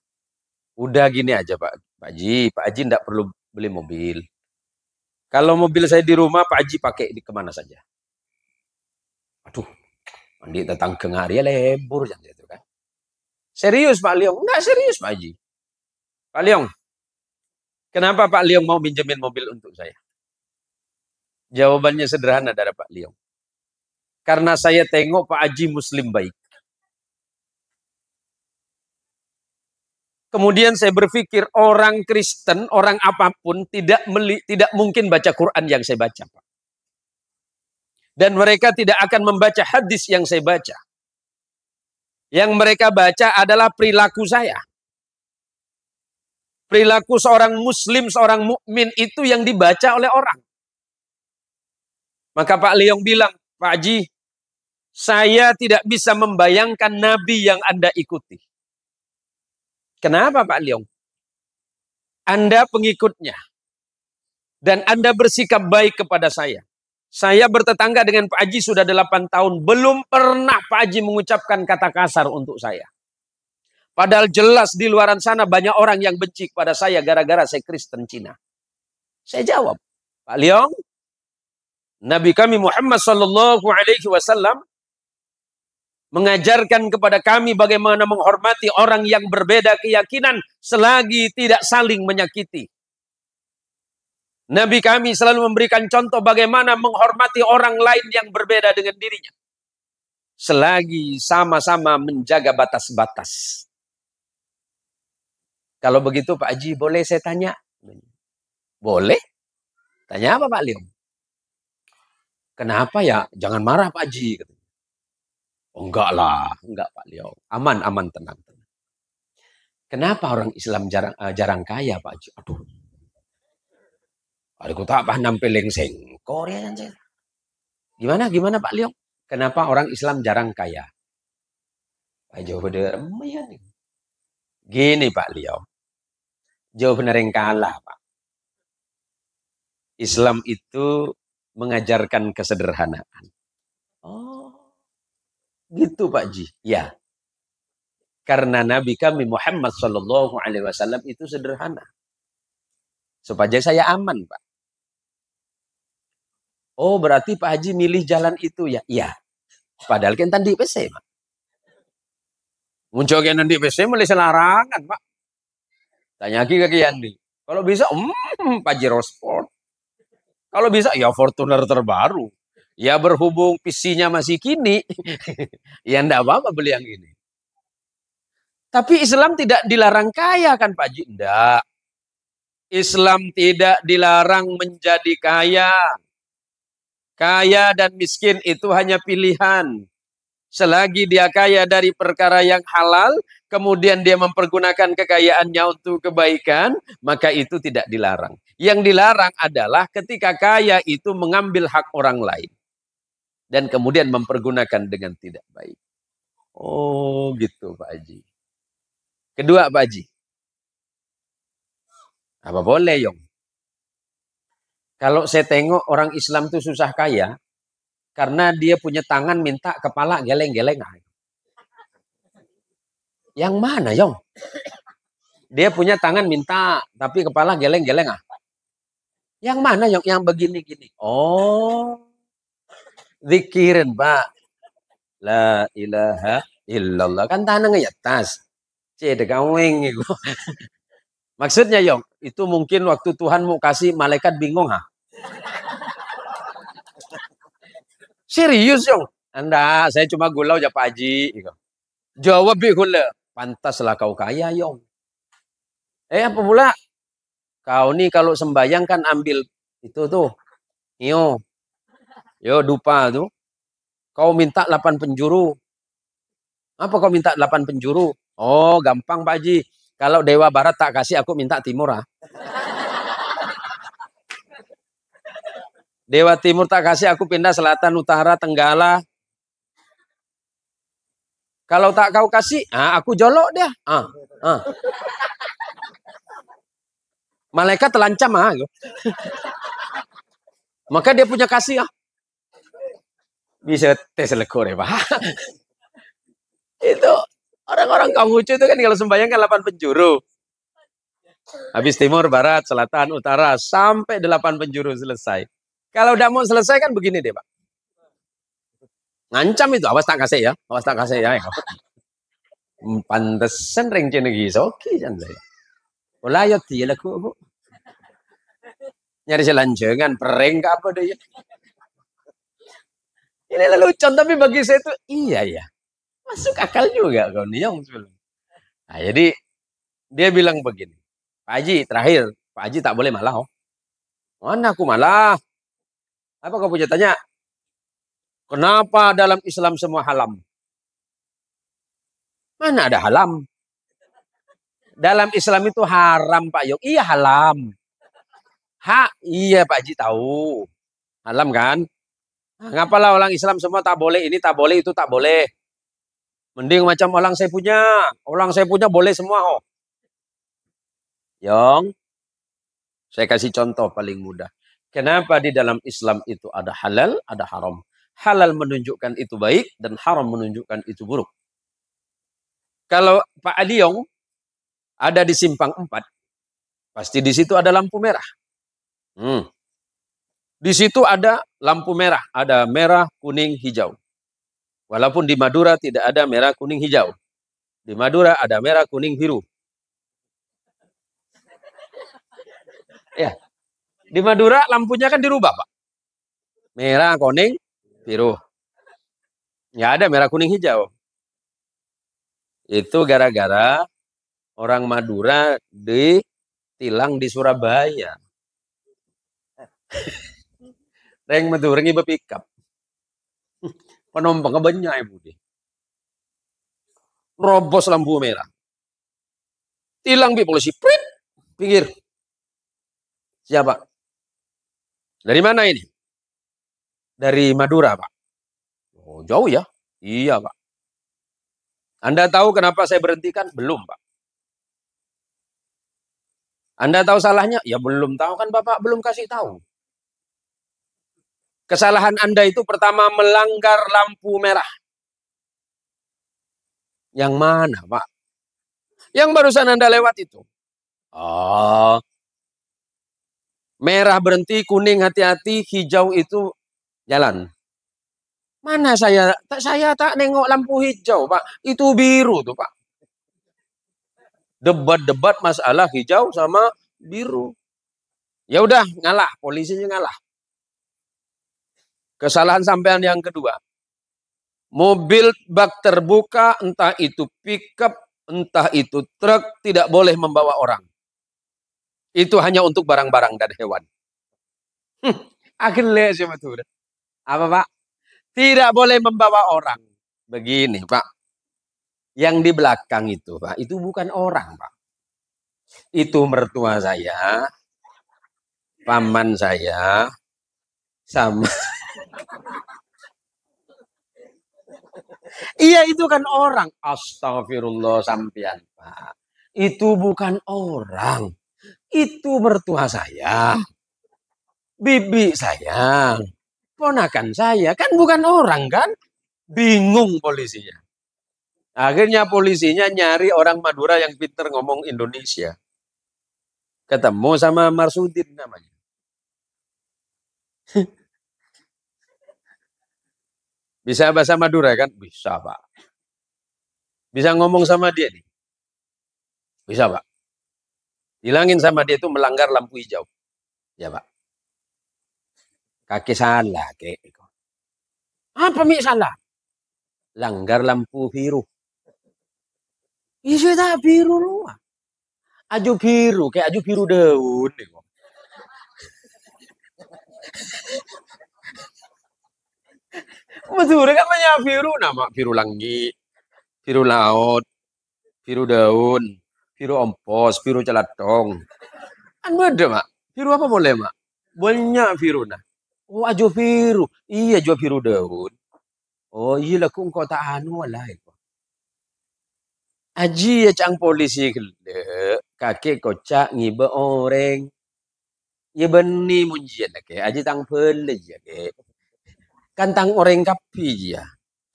Udah gini aja Pak Haji enggak perlu beli mobil. Kalau mobil saya di rumah, Pak Haji pakai di kemana saja. Aduh, mandi tentang kengaria lebur jangan itu kan. Serius Pak Liong? Enggak serius Pak Haji. Pak Liong, kenapa Pak Liong mau minjemin mobil untuk saya? Jawabannya sederhana dari Pak Liong. Karena saya tengok Pak Haji muslim baik. Kemudian saya berpikir orang Kristen, orang apapun tidak mungkin baca Quran yang saya baca, Pak. Dan mereka tidak akan membaca hadis yang saya baca. Yang mereka baca adalah perilaku saya. Perilaku seorang muslim, seorang mukmin itu yang dibaca oleh orang. Maka Pak Liong bilang, Pak Haji, saya tidak bisa membayangkan Nabi yang Anda ikuti. Kenapa Pak Liong? Anda pengikutnya. Dan Anda bersikap baik kepada saya. Saya bertetangga dengan Pak Haji sudah 8 tahun. Belum pernah Pak Haji mengucapkan kata kasar untuk saya. Padahal jelas di luaran sana banyak orang yang benci kepada saya gara-gara saya Kristen Cina. Saya jawab, Pak Liong, Nabi kami Muhammad SAW mengajarkan kepada kami bagaimana menghormati orang yang berbeda keyakinan selagi tidak saling menyakiti. Nabi kami selalu memberikan contoh bagaimana menghormati orang lain yang berbeda dengan dirinya. Selagi sama-sama menjaga batas-batas. Kalau begitu Pak Haji, boleh saya tanya? Boleh. Tanya apa Pak Liong? Kenapa ya? Jangan marah Pak Haji. Oh, enggak lah, enggak Pak Liong. Aman, tenang. Kenapa orang Islam jarang kaya Pak Haji? Aduh. Aku tak paham nampileng sengkor ya. Gimana Pak Liong? Kenapa orang Islam jarang kaya? Pak jawaban gini Pak Liong. Jawaban yang kalah Pak. Islam itu mengajarkan kesederhanaan. Oh. Gitu Pak Ji. Ya. Karena Nabi kami Muhammad SAW itu sederhana. Supaya saya aman Pak. Oh, berarti Pak Haji milih jalan itu ya? Iya. Padahal kan tadi PC, Pak. Muncul kan nanti PC mulai selarangan, Pak. Tanya lagi ke Kiandi. Kalau bisa, Pajero Sport. Kalau bisa, ya Fortuner terbaru. Ya berhubung PC-nya masih kini, ya enggak apa-apa beli yang ini. Tapi Islam tidak dilarang kaya kan Pak Haji? Enggak. Islam tidak dilarang menjadi kaya. Kaya dan miskin itu hanya pilihan. Selagi dia kaya dari perkara yang halal, kemudian dia mempergunakan kekayaannya untuk kebaikan, maka itu tidak dilarang. Yang dilarang adalah ketika kaya itu mengambil hak orang lain. Dan kemudian mempergunakan dengan tidak baik. Oh gitu Pak Haji. Kedua Pak Haji. Apa boleh Yong? Kalau saya tengok orang Islam itu susah kaya, karena dia punya tangan minta kepala geleng-geleng. Yang mana Yong? Dia punya tangan minta, tapi kepala geleng-geleng Yang mana Yong? Yang begini-gini. Oh, zikirin Pak. La ilaha illallah. Kan tangan ngeyetas. Cede kaweng itu. Maksudnya Yong, itu mungkin waktu Tuhan mau kasih malaikat bingung Serius Yong? Anda, saya cuma gulau ya Pak Haji. Jawab bihula. Pantaslah kau kaya Yong. Apa pula? Kau nih kalau sembayang kan ambil itu tuh. Yo dupa tuh. Kau minta 8 penjuru. Apa kau minta 8 penjuru? Oh, gampang Pak Haji. Kalau Dewa Barat tak kasih, aku minta Timur Dewa Timur tak kasih, aku pindah Selatan, Utara, Tenggala. Kalau tak kau kasih, aku jolok dia. Malaikat telancam Maka dia punya kasih Bisa tes lekor ya Pak. Itu orang-orang Konghucu itu kan kalau sembahyang kan 8 penjuru. Habis timur, barat, selatan, utara, sampai 8 penjuru selesai. Kalau udah mau selesai kan begini deh Pak. Ngancam itu, awas tak kasih ya. Awas tak kasih ya. Pantesan rencana gisoki kan saya. Ulayot dia laku. Nyari selanjangan, pereng ke apa deh ya. Ini lelucon, tapi bagi saya itu, iya ya. Masuk akal juga kau Niong. Nah, jadi dia bilang begini. Pak Haji, terakhir. Pak Haji tak boleh malah. Mana aku malah? Apa kau punya tanya? Kenapa dalam Islam semua haram? Mana ada haram? Dalam Islam itu haram Pak Yok. Iya haram. Iya Pak Haji tahu. Haram kan? Nah, ngapalah orang Islam semua tak boleh ini, tak boleh itu, tak boleh. Mending macam orang saya punya. Orang saya punya boleh semua. Yong, saya kasih contoh paling mudah. Kenapa di dalam Islam itu ada halal, ada haram. Halal menunjukkan itu baik, dan haram menunjukkan itu buruk. Kalau Pak Adiong ada di simpang 4, pasti di situ ada lampu merah. Di situ ada lampu merah, ada merah, kuning, hijau. Walaupun di Madura tidak ada merah, kuning, hijau. Di Madura ada merah, kuning, biru. Ya, di Madura lampunya kan dirubah Pak. Merah, kuning, biru. Nggak ada merah, kuning, hijau. Itu gara-gara orang Madura ditilang di Surabaya. Reng Madura ngi bepikap. Penumpang kebanyak ibu di. Robos lampu merah. Tilang bi polisi. Prit, pinggir. Siapa? Dari mana ini? Dari Madura, Pak. Oh, jauh ya? Iya, Pak. Anda tahu kenapa saya berhentikan? Belum, Pak. Anda tahu salahnya? Ya belum tahu kan Bapak belum kasih tahu. Kesalahan Anda itu pertama melanggar lampu merah. Yang mana, Pak? Yang barusan Anda lewat itu. Oh. Merah berhenti, kuning hati-hati, hijau itu Jalan. Mana saya tak nengok lampu hijau, Pak. Itu biru tuh, Pak. Debat-debat masalah hijau sama biru. Ya udah, ngalah, polisinya ngalah. Kesalahan sampean yang kedua. Mobil bak terbuka, entah itu pickup, entah itu truk, tidak boleh membawa orang. Itu hanya untuk barang-barang dan hewan. Akhirnya sih betul. Apa, Pak? Tidak boleh membawa orang. Begini, Pak. Yang di belakang itu, Pak, itu bukan orang, Pak. Itu mertua saya, paman saya, sama. Iya, itu kan orang. Astagfirullah sampean, Pak. Itu bukan orang. Itu mertua saya, bibi saya, ponakan saya. Kan bukan orang, kan? Bingung polisinya. Akhirnya polisinya nyari orang Madura yang pinter ngomong Indonesia. Ketemu sama Marsudin namanya. Bisa bahasa Madura kan? Bisa, Pak. Bisa ngomong sama dia nih? Bisa, Pak. Hilangin sama dia itu melanggar lampu hijau. Ya, Pak. Kaki salah, kek. Apa mi salah? Langgar lampu biru. Isu tak biru lu. Aju biru, kayak aju biru daun. Betul kan banyak biru, nama biru langit, biru laut, biru daun, biru ompos, biru celatong. Kan beda, Mak. Biru apa boleh, Mak? Banyak biru nah. Oh, ajo biru. Iya, ajo biru daun. Oh, iya lah kung kota anu lah. Aji ya cang polisi gele, kakek kocak ngibe orang. Ya beni munjian ke, aji tang pele ya ke. Kan tang orang kapi ya.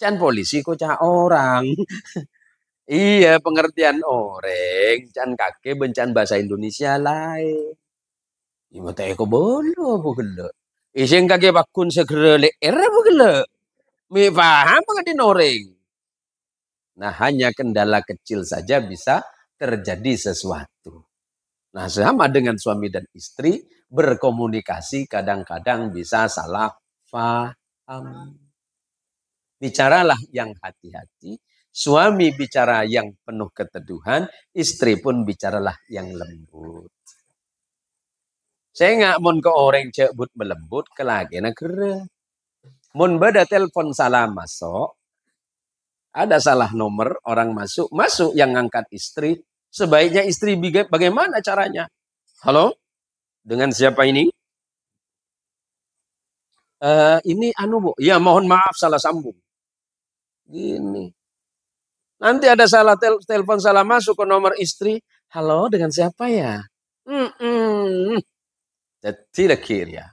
Can polisi kocak orang. Iya, pengertian orang. Can kakek bencan bahasa Indonesia lain. Ima teh ko bolo bugele. Iseng kakek bakun segera leer bugele. Mi paham pengertian orang. Nah, hanya kendala kecil saja bisa terjadi sesuatu. Nah, sama dengan suami dan istri, berkomunikasi kadang-kadang bisa salah paham. Bicaralah yang hati-hati, suami bicara yang penuh keteduhan, istri pun bicaralah yang lembut. Saya nggak mau ke orang cebut melembut, ke lagi negara. Mun beda telepon salah masuk, ada salah nomor, orang masuk yang ngangkat istri. Sebaiknya istri bagaimana caranya? Halo, dengan siapa ini? Ini anu Bu, ya mohon maaf salah sambung. Gini. Nanti ada salah telepon salah masuk ke nomor istri. Halo, dengan siapa ya? Tidak ya.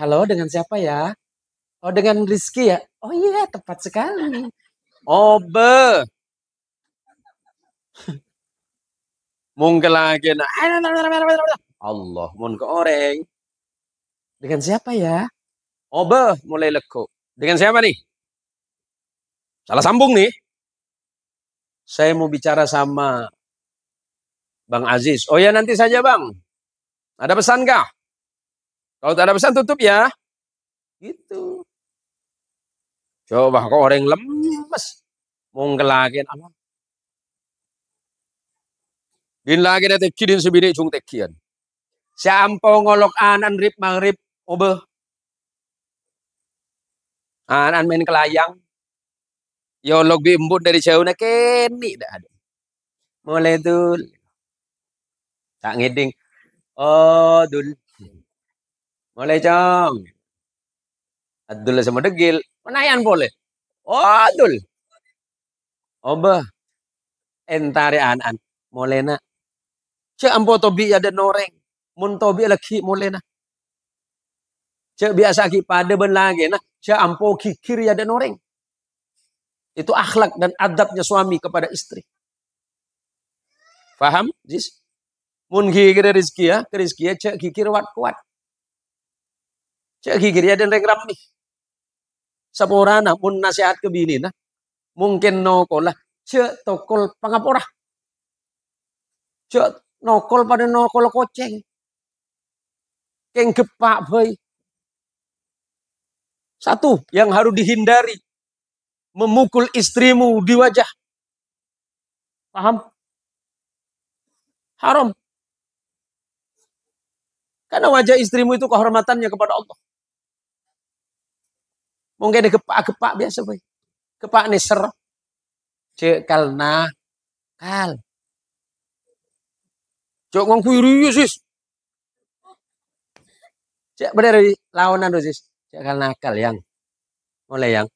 Halo, dengan siapa ya? Oh, dengan Rizky ya? Oh iya, tepat sekali. Oh, mungkin lagi. Allah, mun ke orang. Dengan siapa ya? Oh, mulai leko. Dengan siapa nih? Salah sambung nih. Saya mau bicara sama Bang Aziz. Oh ya, nanti saja Bang. Ada pesan kah? Kalau tak ada pesan tutup ya. Gitu. Coba kok orang lemes. Mungkin lagi. Din lagi na tekidin sebini cung tekian. Siampo ngolok anan rip mangrip obe. Anan main kelayang. Yolog bimbut dari jauh na keni dah ada. Mulai dul. Tak ngeding. Oh dul. Mulai cong. Adul sama degil. Menayan boleh. Oh dul. Obe. Entare anan. Mulai na. Cek ampo tobi ada noreng. Mun tobi lagi mulai na. Cek biasa ki pada ben lagi nah. Cek ampo kikir ya ada noreng. Itu akhlak dan adabnya suami kepada istri. Faham? Jis? Mun kikir rezeki ya, ke rezeki ya cek kikir wat kuat. Cek kikir ya dan reng ramnih. Saporana mun nasihat ke bini nah. Mungkin nokol lah. Cek tokol pangapora. Cek nokol pada nokol koceng. Keng gepak boy. Satu yang harus dihindari. Memukul istrimu di wajah. Paham? Haram. Karena wajah istrimu itu kehormatannya kepada Allah. Mungkin gepak-gepak biasa boy. Gepak nih ser. Cek kalna. Kal. Cek ngongkuri sis. Cek bener lawanan sis. Cek kalna kal yang. Mulai yang.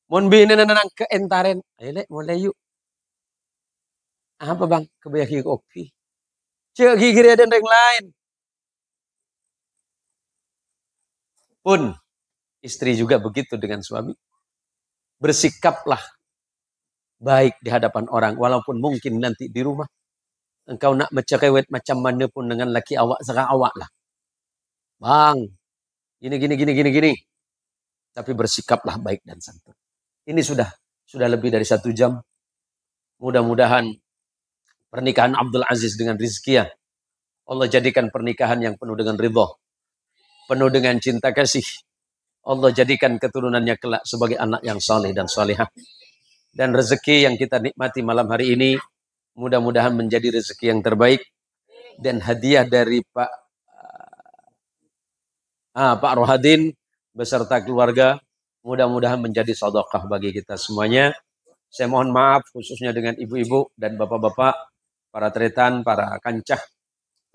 Mun bini nanang keentaren. Ayo mulai yuk. Apa bang? Kebayaki kopi. Cek gigi ada yang lain. Pun istri juga begitu dengan suami. Bersikaplah baik di hadapan orang. Walaupun mungkin nanti di rumah. Engkau nak mecerewet macam mana pun dengan laki awak. Serang awak lah. Bang. Gini. Tapi bersikaplah baik dan santun. Ini sudah lebih dari 1 jam. Mudah-mudahan pernikahan Abdul Aziz dengan Rizkia. Allah jadikan pernikahan yang penuh dengan ridha. Penuh dengan cinta kasih. Allah jadikan keturunannya kelak sebagai anak yang saleh dan salihah. Dan rezeki yang kita nikmati malam hari ini mudah-mudahan menjadi rezeki yang terbaik dan hadiah dari Pak Rohadin beserta keluarga mudah-mudahan menjadi sedekah bagi kita semuanya. Saya mohon maaf khususnya dengan ibu-ibu dan bapak-bapak, para tretan, para kancah,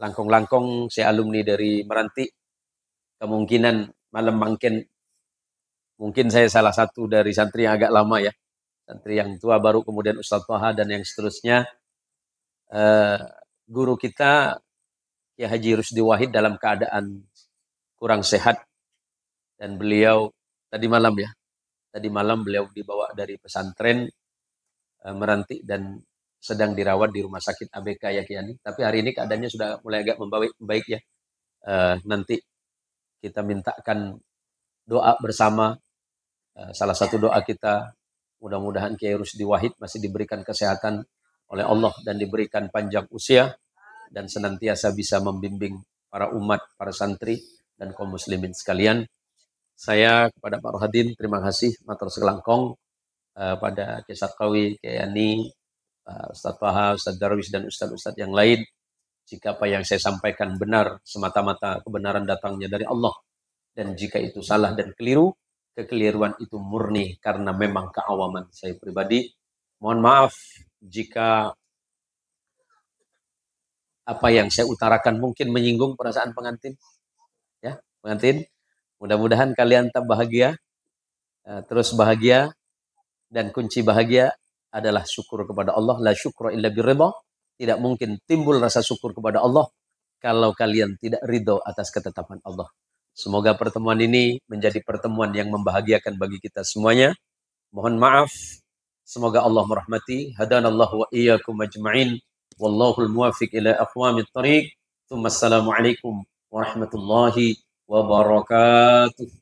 langkong-langkong, saya alumni dari Meranti. Kemungkinan malam mungkin saya salah satu dari santri yang agak lama ya. Santri yang tua baru kemudian Ustadz Toha dan yang seterusnya. Guru kita Kiai Haji Rusdi Wahid dalam keadaan kurang sehat. Dan beliau tadi malam beliau dibawa dari pesantren Meranti dan sedang dirawat di rumah sakit ABK ya Kiai. Tapi hari ini keadaannya sudah mulai agak membaik ya. Nanti kita mintakan doa bersama. Salah satu doa kita mudah-mudahan Kiai Rusdi Wahid masih diberikan kesehatan oleh Allah dan diberikan panjang usia dan senantiasa bisa membimbing para umat, para santri dan kaum muslimin sekalian. Saya kepada Pak Rohadin terima kasih matur selangkong, pada Kiai Sarkawi, Kiai Yani, Ustadz Taha, Ustadz Darwis dan Ustadz-Ustadz yang lain. Jika apa yang saya sampaikan benar, semata-mata kebenaran datangnya dari Allah. Dan jika itu salah dan keliru, kekeliruan itu murni karena memang keawaman saya pribadi. Mohon maaf jika apa yang saya utarakan mungkin menyinggung perasaan pengantin. Ya, pengantin, mudah-mudahan kalian tetap bahagia, terus bahagia, dan kunci bahagia adalah syukur kepada Allah. La syukra illa birridha. Tidak mungkin timbul rasa syukur kepada Allah kalau kalian tidak ridho atas ketetapan Allah. Semoga pertemuan ini menjadi pertemuan yang membahagiakan bagi kita semuanya. Mohon maaf. Semoga Allah merahmati. Hadanallahu wa iyyakum ajma'in. Wallahul muwafiq ila aqwamit thariq. Assalamualaikum warahmatullahi wabarakatuh.